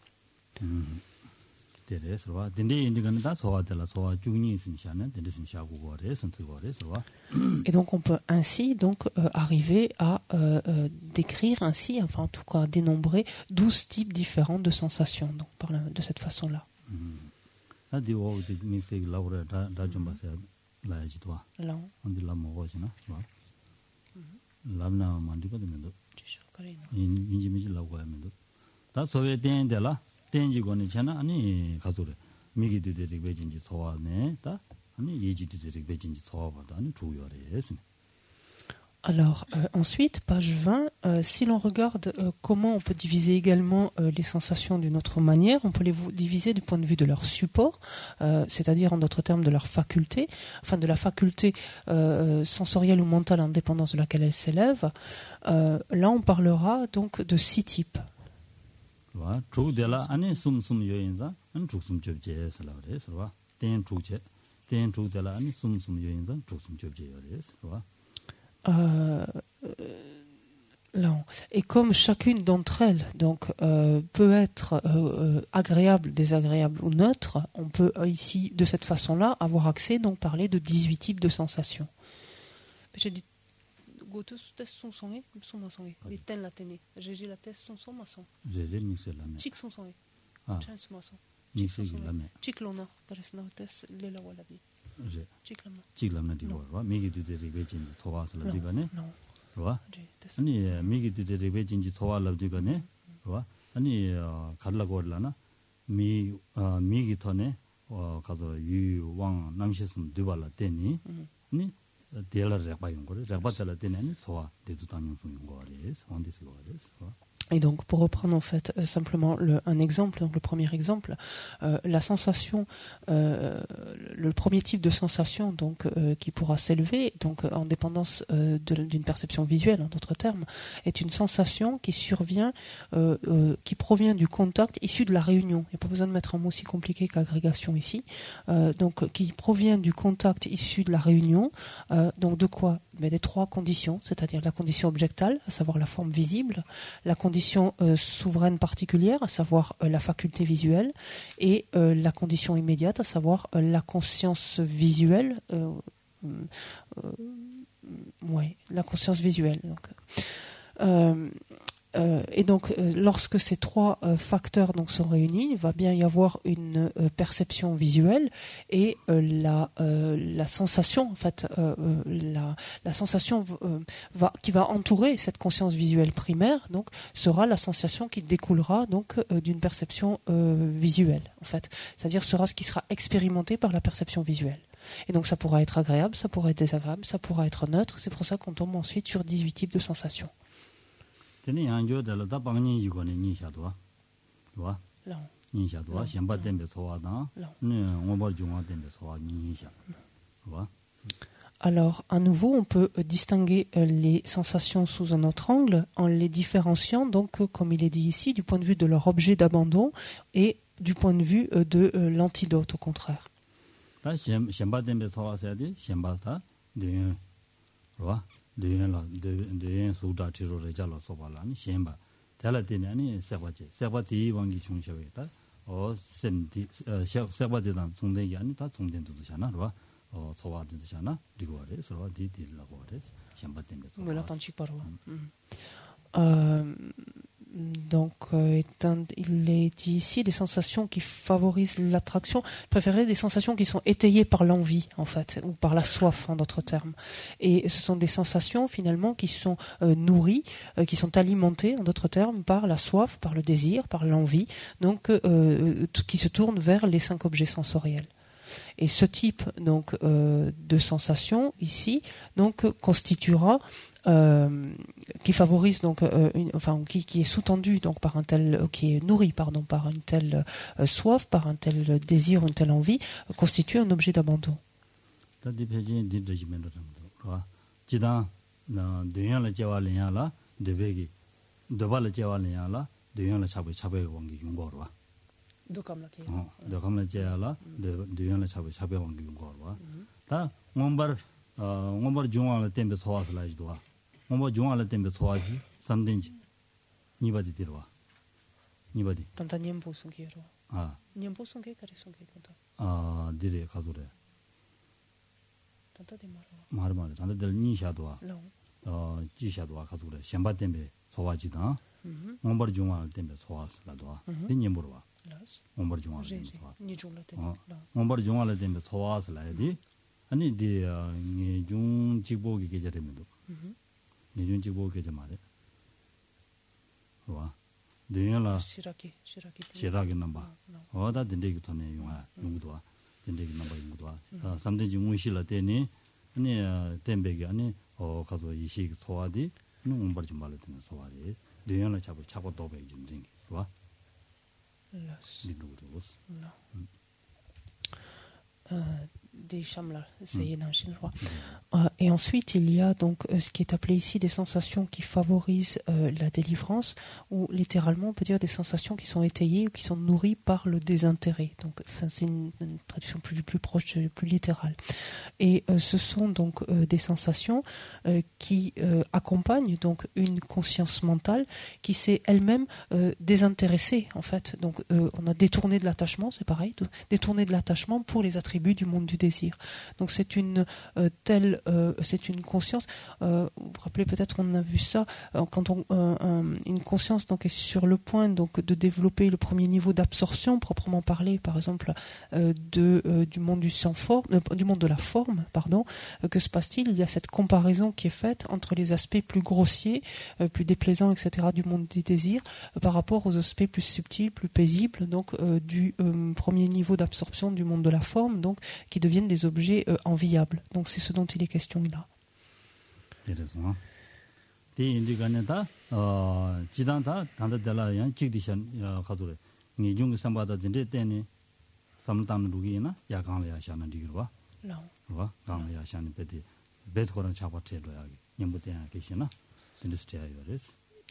Tere sirwa. Dende indigana da sowa dela sowa jugni sinshana, dende sinsha gugore, santigore sirwa. Et donc on peut ainsi arriver à décrire ainsi, enfin en tout cas dénombrer 12 types différents de sensations, donc de cette façon-là. Adi wo de mixé laura da jomba se la jitwa. Là. On dit la mo china, sirwa. Lamna mandiba de mendo. 인지 미지 라고 하면도 다 소외 된데라 된지고는 잖아 아니 가도래 미기들이 배진지 소화네 다 아니 예지들이 배진지 소화보다 아니 주요래스. Alors ensuite, page 20, si l'on regarde comment on peut diviser également les sensations d'une autre manière, on peut les diviser du point de vue de leur support, c'est-à-dire en d'autres termes de leur faculté, enfin de la faculté sensorielle ou mentale en dépendance de laquelle elle s'élève. Là, on parlera donc de 6 types. Et comme chacune d'entre elles donc, peut être agréable, désagréable ou neutre, on peut ici, de cette façon-là, avoir accès, donc parler de 18 types de sensations. J'ai dit, 지글람나 디고와 미기드데리 베진지 토와슬라 디가네 와 아니 미기드데리 베진지 토와라 디가네 와 아니 갈라고르라나 미기터네 가서 유왕 남시스 디발라 데니 아니 데라 레바용 거래 레바텔라 데니 토와 데도 당용송 거래스 원디스 거래스 Et donc, pour reprendre en fait simplement un exemple, donc le premier exemple, la sensation, le premier type de sensation donc qui pourra s'élever, donc en dépendance d'une perception visuelle, en d'autres termes, est une sensation qui survient, qui provient du contact issu de la réunion. Il n'y a pas besoin de mettre un mot aussi compliqué qu'agrégation ici. Donc, qui provient du contact issu de la réunion. Donc, de quoi? Mais des 3 conditions, c'est-à-dire la condition objectale, à savoir la forme visible, la condition souveraine particulière, à savoir la faculté visuelle, et la condition immédiate, à savoir la conscience visuelle. La conscience visuelle. Donc, et donc, lorsque ces 3 facteurs donc sont réunis, il va bien y avoir une perception visuelle et la sensation, en fait, la sensation qui va entourer cette conscience visuelle primaire, donc, sera la sensation qui découlera donc d'une perception visuelle, en fait. C'est-à-dire sera ce qui sera expérimenté par la perception visuelle. Et donc, ça pourra être agréable, ça pourra être désagréable, ça pourra être neutre. C'est pour ça qu'on tombe ensuite sur 18 types de sensations. Tene yanjo dela da bangni yigone ni shadwa wa ni shadwa shamba dembe sowa da ne ngobar junga dembe sowa ni sha wa. Alors, à nouveau, on peut distinguer les sensations sous un autre angle en les différenciant, donc, comme il est dit ici, du point de vue de leur objet d'abandon et du point de vue de l'antidote, au contraire. shamba dembe sowa sa de shamba ta de wa de suda tiro rejalo sobala ni shemba tela deni ani sebati wangi chungshaweta o semdi sebati dan sungde yani ta sungden du shana ro o sowa du shana digore so di la gore shemba dembe so voilà tanchi parwa. Donc, il est dit ici des sensations qui favorisent l'attraction. Je préférais des sensations qui sont étayées par l'envie, en fait, ou par la soif, en d'autres termes. Et ce sont des sensations, finalement, qui sont nourries, qui sont alimentées, en d'autres termes, par la soif, par le désir, par l'envie, donc qui se tournent vers les 5 objets sensoriels. Et ce type donc de sensation ici donc constituera qui favorise donc qui est sous-tendu donc par un tel qui est nourri pardon par une telle soif, par un tel désir, une telle envie, constitue un objet d'abandon. 도감라 제야라 되연라 차베 왕기 용거와 다 몬버 중앙을 템베 소화슬라지도와 몬버 중앙을 템베 소화지 삼든지 니바디 들어와 니바디 단단님 보수기로 아 Nyambo songe kare songe konta. 디레 가도래 Tanta de marwa. 말말 단들 니샤도와 Lao. 지샤도와 가도래 셴바 때문에 소화지다 몽버 중앙 때문에 소화스라도와 딘이 물어봐 Las. 몽버 중앙 J'ai 때문에 소화 ni jongla te. Lao. 몽버 중앙 때문에 소화스라야디 아니 중 직보기 계절에면도 중 직보기 계절 말에 와 내가 Shiraki. 시라기 넘버 어다 딘데기 돈에 용아 용도와 딘데기 넘버 용도와 삼대지 문실라 때니 아니 덴베기 아니 가서 이식 소화디 몽버 좀 말을 듣는 소화디 내가 잡고 도배 좀 생기 와 Las. 디루도 Des chamlas, c'est dans chinois. Et ensuite, il y a donc ce qui est appelé ici des sensations qui favorisent la délivrance, ou littéralement on peut dire des sensations qui sont étayées ou qui sont nourries par le désintérêt. Donc, c'est une traduction plus proche, plus littérale. Et ce sont donc des sensations qui accompagnent donc une conscience mentale qui s'est elle-même désintéressée en fait. Donc, on a détourné de l'attachement, c'est pareil, détourné de l'attachement pour les attributs du monde du désir. Donc c'est une c'est une conscience. Vous vous rappelez peut-être, on a vu ça quand une conscience donc est sur le point donc de développer le premier niveau d'absorption proprement parlé, par exemple du monde du sans forme, du monde de la forme, pardon. Que se passe-t-il? Il y a cette comparaison qui est faite entre les aspects plus grossiers, plus déplaisants, etc. du monde du désir par rapport aux aspects plus subtils, plus paisibles, donc du premier niveau d'absorption du monde de la forme, donc qui deviennent des objets enviables. Donc c'est ce dont il est question là.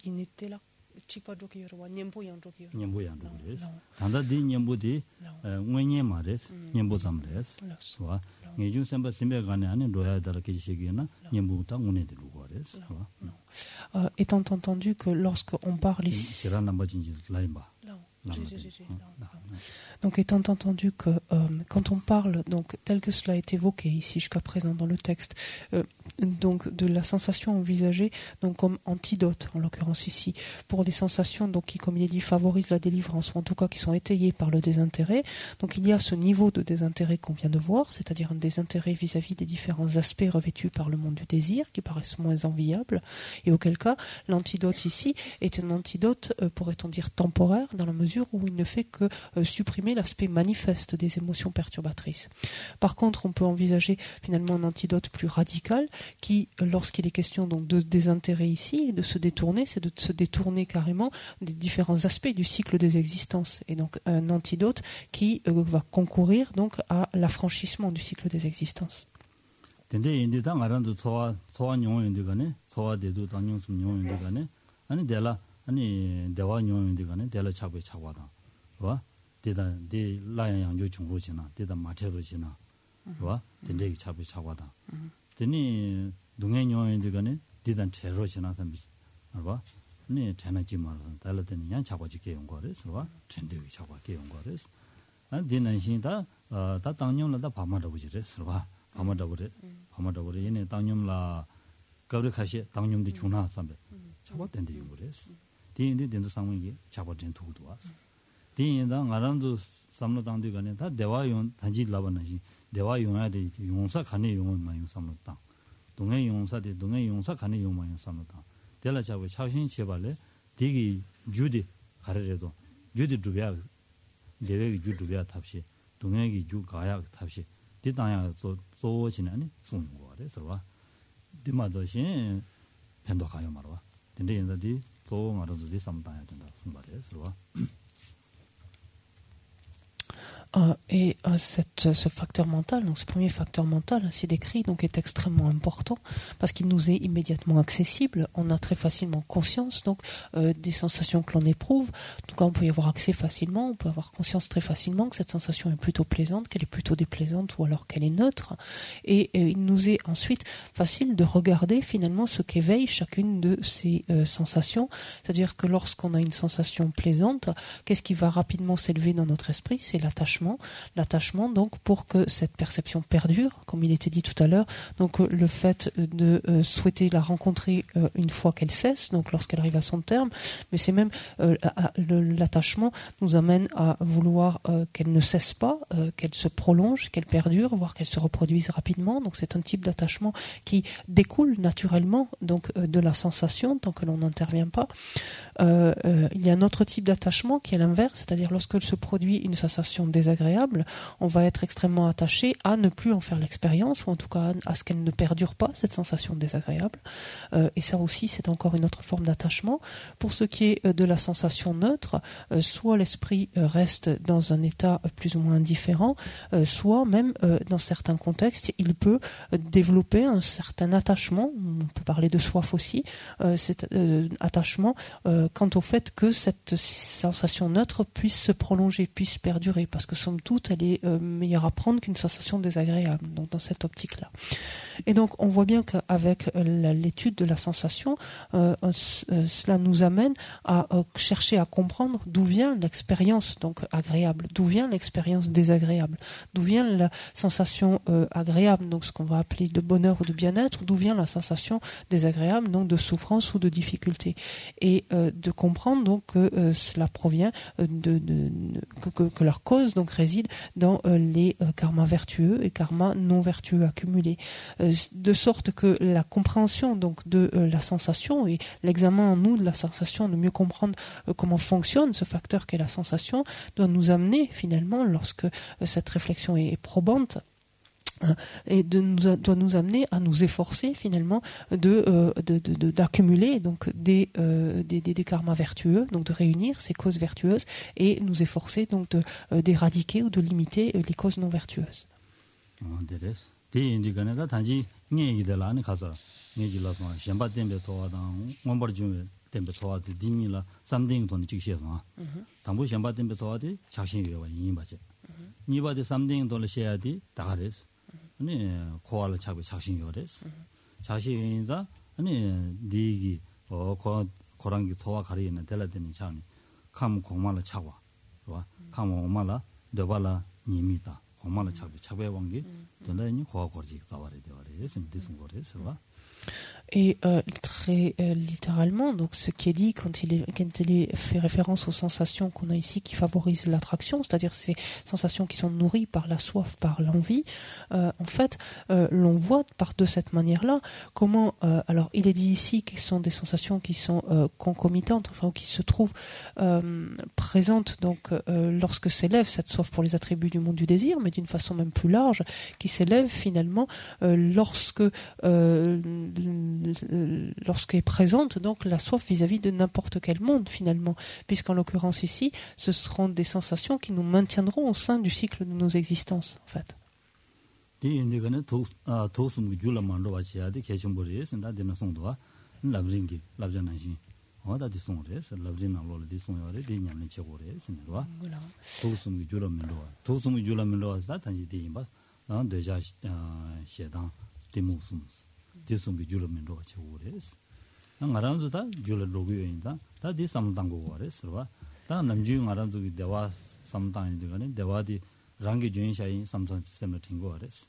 Il était là. nyembo yang res tanda di nyembo di ngwenye ma res nyembo sam res wa ngejun samba simbe gane ane roya dara ke shigena nyembo ta ngune de lugo res wa étant entendu que lorsqu'on parle ici sira namba jinji laimba donc étant entendu que quand on parle donc tel que cela est évoqué ici jusqu'à présent dans le texte donc de la sensation envisagée donc comme antidote en l'occurrence ici pour des sensations donc qui comme il est dit favorisent la délivrance ou en tout cas qui sont étayées par le désintérêt, donc il y a ce niveau de désintérêt qu'on vient de voir, c'est-à-dire un désintérêt vis-à-vis des différents aspects revêtus par le monde du désir qui paraissent moins enviables et auquel cas l'antidote ici est un antidote pourrait-on dire temporaire dans la mesure où il ne fait que supprimer l'aspect manifeste des émotions perturbatrices. Par contre, on peut envisager finalement un antidote plus radical qui, lorsqu'il est question donc de désintérêt ici, et de se détourner, c'est de se détourner carrément des différents aspects du cycle des existences. Et donc un antidote qui va concourir donc à l'affranchissement du cycle des existences. 아니 대화 용인데 간에 대라 차고 차고다. 와? 대다 대 라양 양조 중로지나 대다 마체로지나. 와? 된대기 차고 차고다. 되니 동행 용인데 간에 대단 제로지나 담비. 와? 네 전화지 말아. 달라더니 양 차고지게 용 거래서 와? 된대기 차고게 용 거래서. 안 되는 신다 다 당용라다 밤마다고 지래서 와. 밤마다고 얘네 당용라 거르카시 당용도 주나 삼배. 차고 된대 용 거래서. 디인데 된도 상황이 잡아진 도도 왔어. 디인다 가란도 삼로당도 간에 다 대화용 단지 라바나시 대화용해야 돼. 용사 간에 용은 많이 삼로당. 동해 용사대 동해 용사 간에 용 많이 삼로당. 대라 잡고 차신 제발래 디기 주디 가르래도 주디 두비야 대외기 주두비야 탑시 동해기 주 가야 탑시 디당야 소소지나니 송인 거 그래서 와. 디마도신 펜도 가요 말아. 근데 인자디 Ce facteur mental, donc ce premier facteur mental ainsi décrit, donc est extrêmement important parce qu'il nous est immédiatement accessible. On a très facilement conscience donc des sensations que l'on éprouve. Donc on peut y avoir accès facilement, on peut avoir conscience très facilement que cette sensation est plutôt plaisante, qu'elle est plutôt déplaisante ou alors qu'elle est neutre. Et il nous est ensuite facile de regarder finalement ce qu'éveille chacune de ces sensations. C'est-à-dire que lorsqu'on a une sensation plaisante, qu'est-ce qui va rapidement s'élever dans notre esprit? C'est l'attachement. L'attachement, donc, pour que cette perception perdure, comme il était dit tout à l'heure, donc le fait de souhaiter la rencontrer une fois qu'elle cesse, donc lorsqu'elle arrive à son terme, mais c'est même l'attachement nous amène à vouloir qu'elle ne cesse pas, qu'elle se prolonge, qu'elle perdure, voire qu'elle se reproduise rapidement. Donc c'est un type d'attachement qui découle naturellement donc de la sensation tant que l'on n'intervient pas. Il y a un autre type d'attachement qui est l'inverse, c'est-à-dire lorsque se produit une sensation désagréable, on va être extrêmement attaché à ne plus en faire l'expérience, ou en tout cas à ce qu'elle ne perdure pas, cette sensation désagréable. Et ça aussi, c'est encore une autre forme d'attachement. Pour ce qui est de la sensation neutre, soit l'esprit reste dans un état plus ou moins indifférent, soit même dans certains contextes, il peut développer un certain attachement, on peut parler de soif aussi, cet attachement quant au fait que cette sensation neutre puisse se prolonger, puisse perdurer, parce que somme toute, elle est meilleure à prendre qu'une sensation désagréable, donc dans cette optique-là. Et donc, on voit bien qu'avec l'étude de la sensation, cela nous amène à chercher à comprendre d'où vient l'expérience donc agréable, d'où vient l'expérience désagréable, d'où vient la sensation agréable, donc ce qu'on va appeler de bonheur ou de bien-être, d'où vient la sensation désagréable, donc de souffrance ou de difficulté, et de comprendre donc que cela provient que leur cause donc réside dans les karmas vertueux et karmas non vertueux accumulés, de sorte que la compréhension donc de la sensation et l'examen en nous de la sensation, de mieux comprendre comment fonctionne ce facteur qu'est la sensation, doit nous amener finalement, lorsque cette réflexion est probante, et doit nous amener à nous efforcer finalement d'accumuler donc des karmas vertueux, donc de réunir ces causes vertueuses et nous efforcer donc d'éradiquer ou de limiter les causes non vertueuses. 아니 코알라 차고 작신요레스 자신이다 아니 니기 고랑기 소와 가리는 될라되는 차니 감 공만을 차고 봐 감 공만을 되발라 님이다 공만을 차배 왕기 된다니 고아거지 싸와래 되와래 심디슨 거래서 봐. Et très littéralement, donc ce qui est dit quand il est fait référence aux sensations qu'on a ici qui favorisent l'attraction, c'est-à-dire ces sensations qui sont nourries par la soif, par l'envie, en fait, l'on voit de cette manière-là comment, alors il est dit ici que ce sont des sensations qui sont concomitantes, enfin qui se trouvent présentes donc lorsque s'élève cette soif pour les attributs du monde du désir, mais d'une façon même plus large, qui s'élève finalement lorsqu'est présente donc la soif vis-à-vis de n'importe quel monde finalement, puisqu'en l'occurrence ici, ce seront des sensations qui nous maintiendront au sein du cycle de nos existences en fait. 디송기 줄면로 같이 오래스. 나랑도다 줄을 로그요인다. 다디 삼당고 오래스. 다 남중 알아도 대화 삼당인데가네 대화디 랑게 주인샤인 삼선 시스템을 튕고 오래스.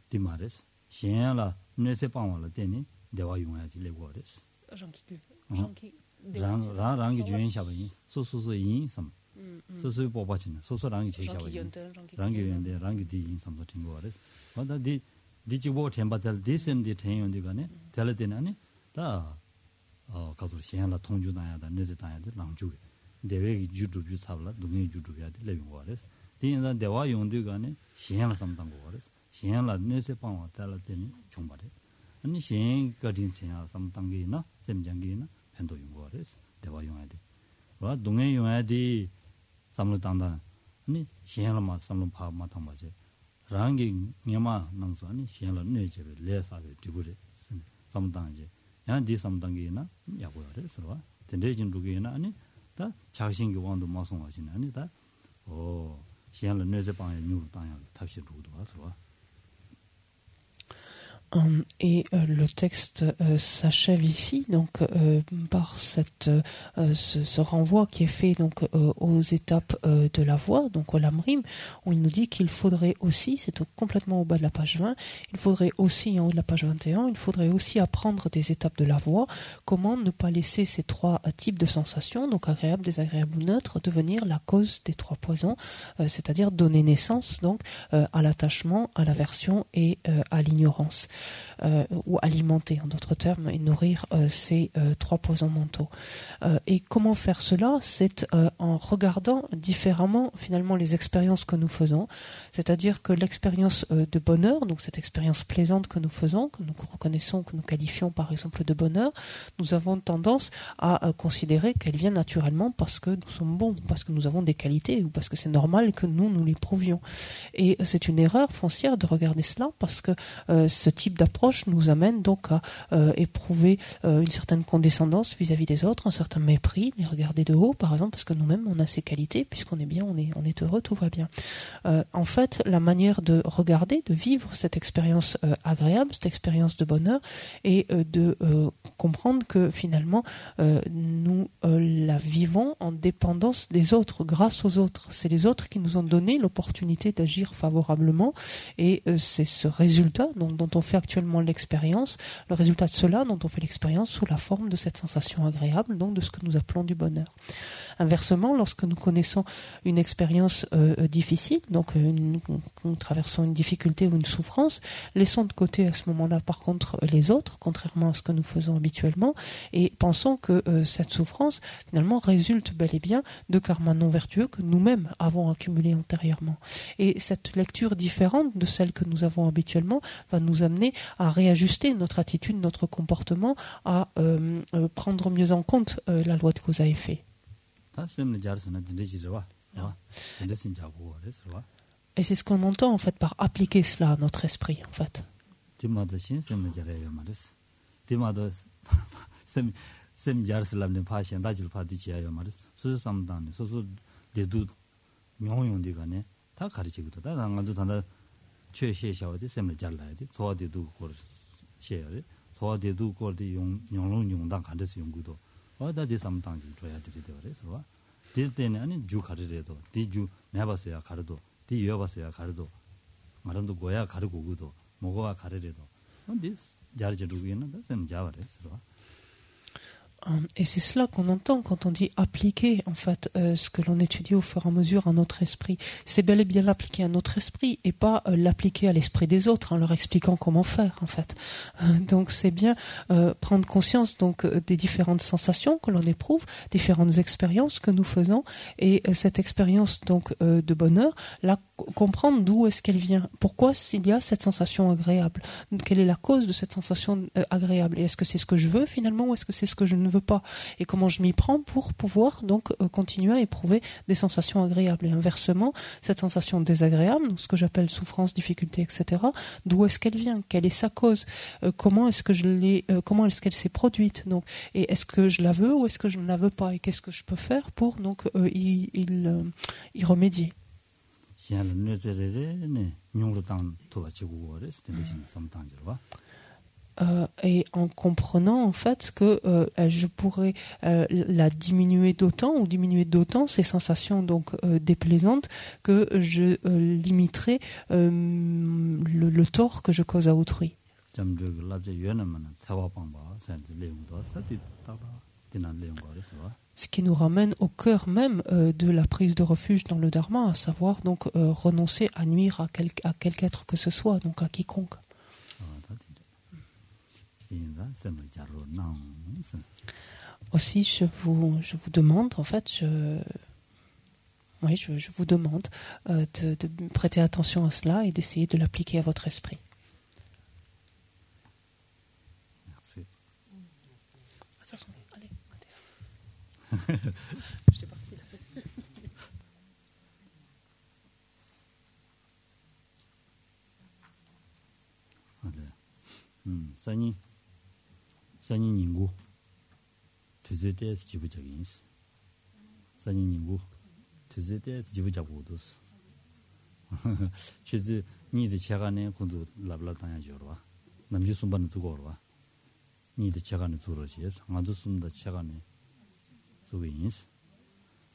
디마레스. 신야라 뇌세 방와라 되니 대화 용해야지 레고 오래스. 랑게 주인샤바인 소소소인 삼. 소소 뽑아지는 소소랑이 제샤바인. 랑게 연데 랑게 디인 삼선 튕고 오래스. 다디 디지보 템바텔 디센디 텐연디가네 텔레데나니 다 가서 시행라 통주나야다 내데다야데 랑주게 대외기 주주주 사블라 동의 주주야데 레용거레스 디인자 대화 용디가네 시행라 삼당고거레스 시행라 내세 방와 텔레데니 총바레 아니 시행 거딘 tenha 삼당기나 셈장기나 펜도 용거레스 대화 용야데 와 동의 용야데 삼르당다 아니 시행라마 삼lum파 마탐바제 랑게 냐마 남서 아니 시행라 뇌제베 레사베 디고레 삼당제 야디 삼당게나 야고야레 서와 된대진 루게나 아니 다 자신기 왕도 마송하시네 아니 다 시행라 뇌제 방에 뉴로 땅야 탑시 루도 와서 Et le texte s'achève ici donc par ce renvoi qui est fait donc aux étapes de la voie, donc au lamrim, où il nous dit qu'il faudrait aussi, c'est complètement au bas de la page 20, il faudrait aussi en haut de la page 21, il faudrait aussi apprendre des étapes de la voie, comment ne pas laisser ces trois types de sensations, donc agréables, désagréables ou neutres, devenir la cause des trois poisons, c'est-à-dire donner naissance donc à l'attachement, à l'aversion et à l'ignorance. Ou alimenter, en d'autres termes, et nourrir ces trois poisons mentaux. Et comment faire cela? C'est en regardant différemment finalement les expériences que nous faisons, c'est-à-dire que l'expérience de bonheur, donc cette expérience plaisante que nous faisons, que nous reconnaissons, que nous qualifions par exemple de bonheur, nous avons tendance à considérer qu'elle vient naturellement parce que nous sommes bons, parce que nous avons des qualités ou parce que c'est normal que nous l'éprouvions. Et c'est une erreur foncière de regarder cela parce que ce type d'approche nous amène donc à éprouver une certaine condescendance vis-à-vis des autres, un certain mépris, les regarder de haut par exemple parce que nous-mêmes on a ces qualités, puisqu'on est bien, on est heureux, tout va bien. En fait, la manière de regarder, de vivre cette expérience agréable, cette expérience de bonheur, et de comprendre que finalement nous la vivons en dépendance des autres, grâce aux autres. C'est les autres qui nous ont donné l'opportunité d'agir favorablement, et c'est ce résultat dont on fait actuellement l'expérience, le résultat de cela dont on fait l'expérience sous la forme de cette sensation agréable, donc de ce que nous appelons du bonheur. Inversement, lorsque nous connaissons une expérience difficile, donc nous traversons une difficulté ou une souffrance, laissons de côté à ce moment-là par contre les autres, contrairement à ce que nous faisons habituellement, et pensons que cette souffrance finalement résulte bel et bien de karma non vertueux que nous-mêmes avons accumulé antérieurement. Et cette lecture différente de celle que nous avons habituellement va nous amener à réajuster notre attitude, notre comportement, à prendre mieux en compte la loi de cause à effet. Et c'est ce qu'on entend en fait par appliquer cela à notre esprit en fait. 소화대도 거기 용용당 간데서 연구도 어디다 삼당지 줘야 되더라고요. 될 때는 아니 주 가르래도 디주 내봐서야 가르도 디 여봐서야 가르도 말은도 고야 가르고 그도 뭐가 가르래도 근데 자르지루기는 좀 자와래서 Et c'est cela qu'on entend quand on dit appliquer en fait ce que l'on étudie au fur et à mesure à notre esprit. C'est bel et bien l'appliquer à notre esprit et pas l'appliquer à l'esprit des autres en leur expliquant comment faire en fait. Donc c'est bien prendre conscience donc des différentes sensations que l'on éprouve, différentes expériences que nous faisons, et cette expérience donc de bonheur, là comprendre d'où est-ce qu'elle vient, pourquoi s'il y a cette sensation agréable, quelle est la cause de cette sensation agréable, et est-ce que c'est ce que je veux finalement ou est-ce que c'est ce que je ne veux pas, et comment je m'y prends pour pouvoir donc continuer à éprouver des sensations agréables. Et inversement, cette sensation désagréable, donc ce que j'appelle souffrance, difficulté, etc., d'où est-ce qu'elle vient, quelle est sa cause, comment est-ce qu'elle s'est produite, donc, et est-ce que je la veux ou est-ce que je ne la veux pas, et qu'est-ce que je peux faire pour donc y remédier. Et en comprenant en fait que je pourrais la diminuer d'autant ou diminuer d'autant ces sensations donc déplaisantes que je limiterai le tort que je cause à autrui. Ce qui nous ramène au cœur même de la prise de refuge dans le dharma, à savoir donc renoncer à nuire à quelque être que ce soit, donc à quiconque. Aussi, je vous demande, en fait, je vous demande de prêter attention à cela et d'essayer de l'appliquer à votre esprit. Merci. Allez. J'étais partie là. 산이 닝고 tuzetes jibujaginis sani ningu tuzetes jibujagodos chizi ni de chagane kundu labla tanya jorwa namji sumban tugorwa ni de chagane turojies ngadu sumda chagane suginis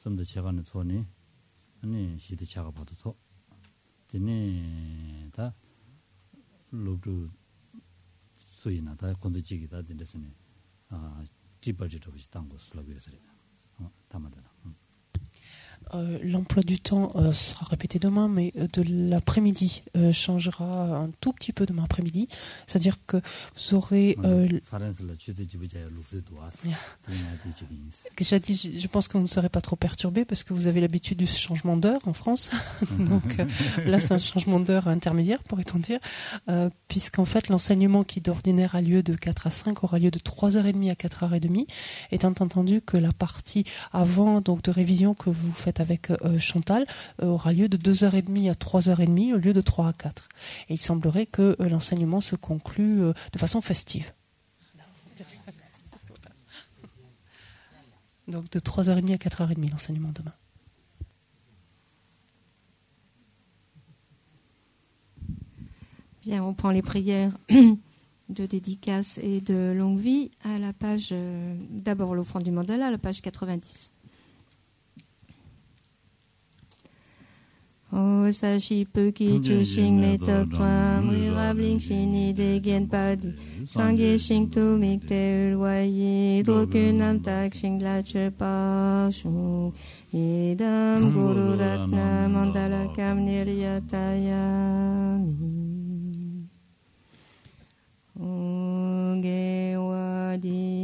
sumda chagane toni 아니 시대 차가 봐도 더 되네 다 로드 수이나다 건드지기다 된데서네 아 디버지도 비슷한 거 슬라비에서 담아다나 L'emploi du temps sera répété demain, mais de l'après-midi changera un tout petit peu demain après-midi. C'est-à-dire que vous aurez... je pense que vous ne serez pas trop perturbé parce que vous avez l'habitude du changement d'heure en France. Donc là, c'est un changement d'heure intermédiaire, pourrait-on dire, puisqu'en fait, l'enseignement qui d'ordinaire a lieu de 4 à 5 aura lieu de 3h30 à 4h30, étant entendu que la partie avant donc de révision que vous faites avec Chantal aura lieu de 2h30 à 3h30 au lieu de 3 à 4. Et il semblerait que l'enseignement se conclue de façon festive. Donc de 3h30 à 4h30 l'enseignement demain. Bien, on prend les prières de dédicace et de longue vie à la page, d'abord l'offrande du mandala, à la page 90. O sashi puki chu shing me tok twam rirabling shini de gen padi sangye shing tu mik te ulwayi drokunam tak shing la che pa shu idam guru ratna mandala kam niryatayami Onge wadi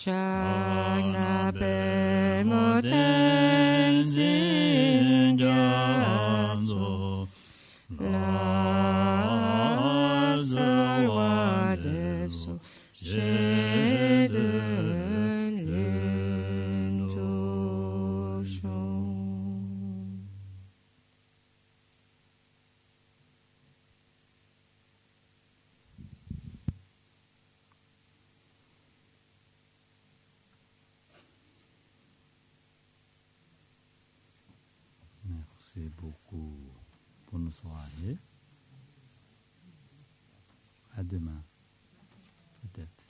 Chagnape moten sinjanzo la seule roi des sons j'ai de lune touchant. Merci beaucoup. Bonne soirée. À demain. Peut-être.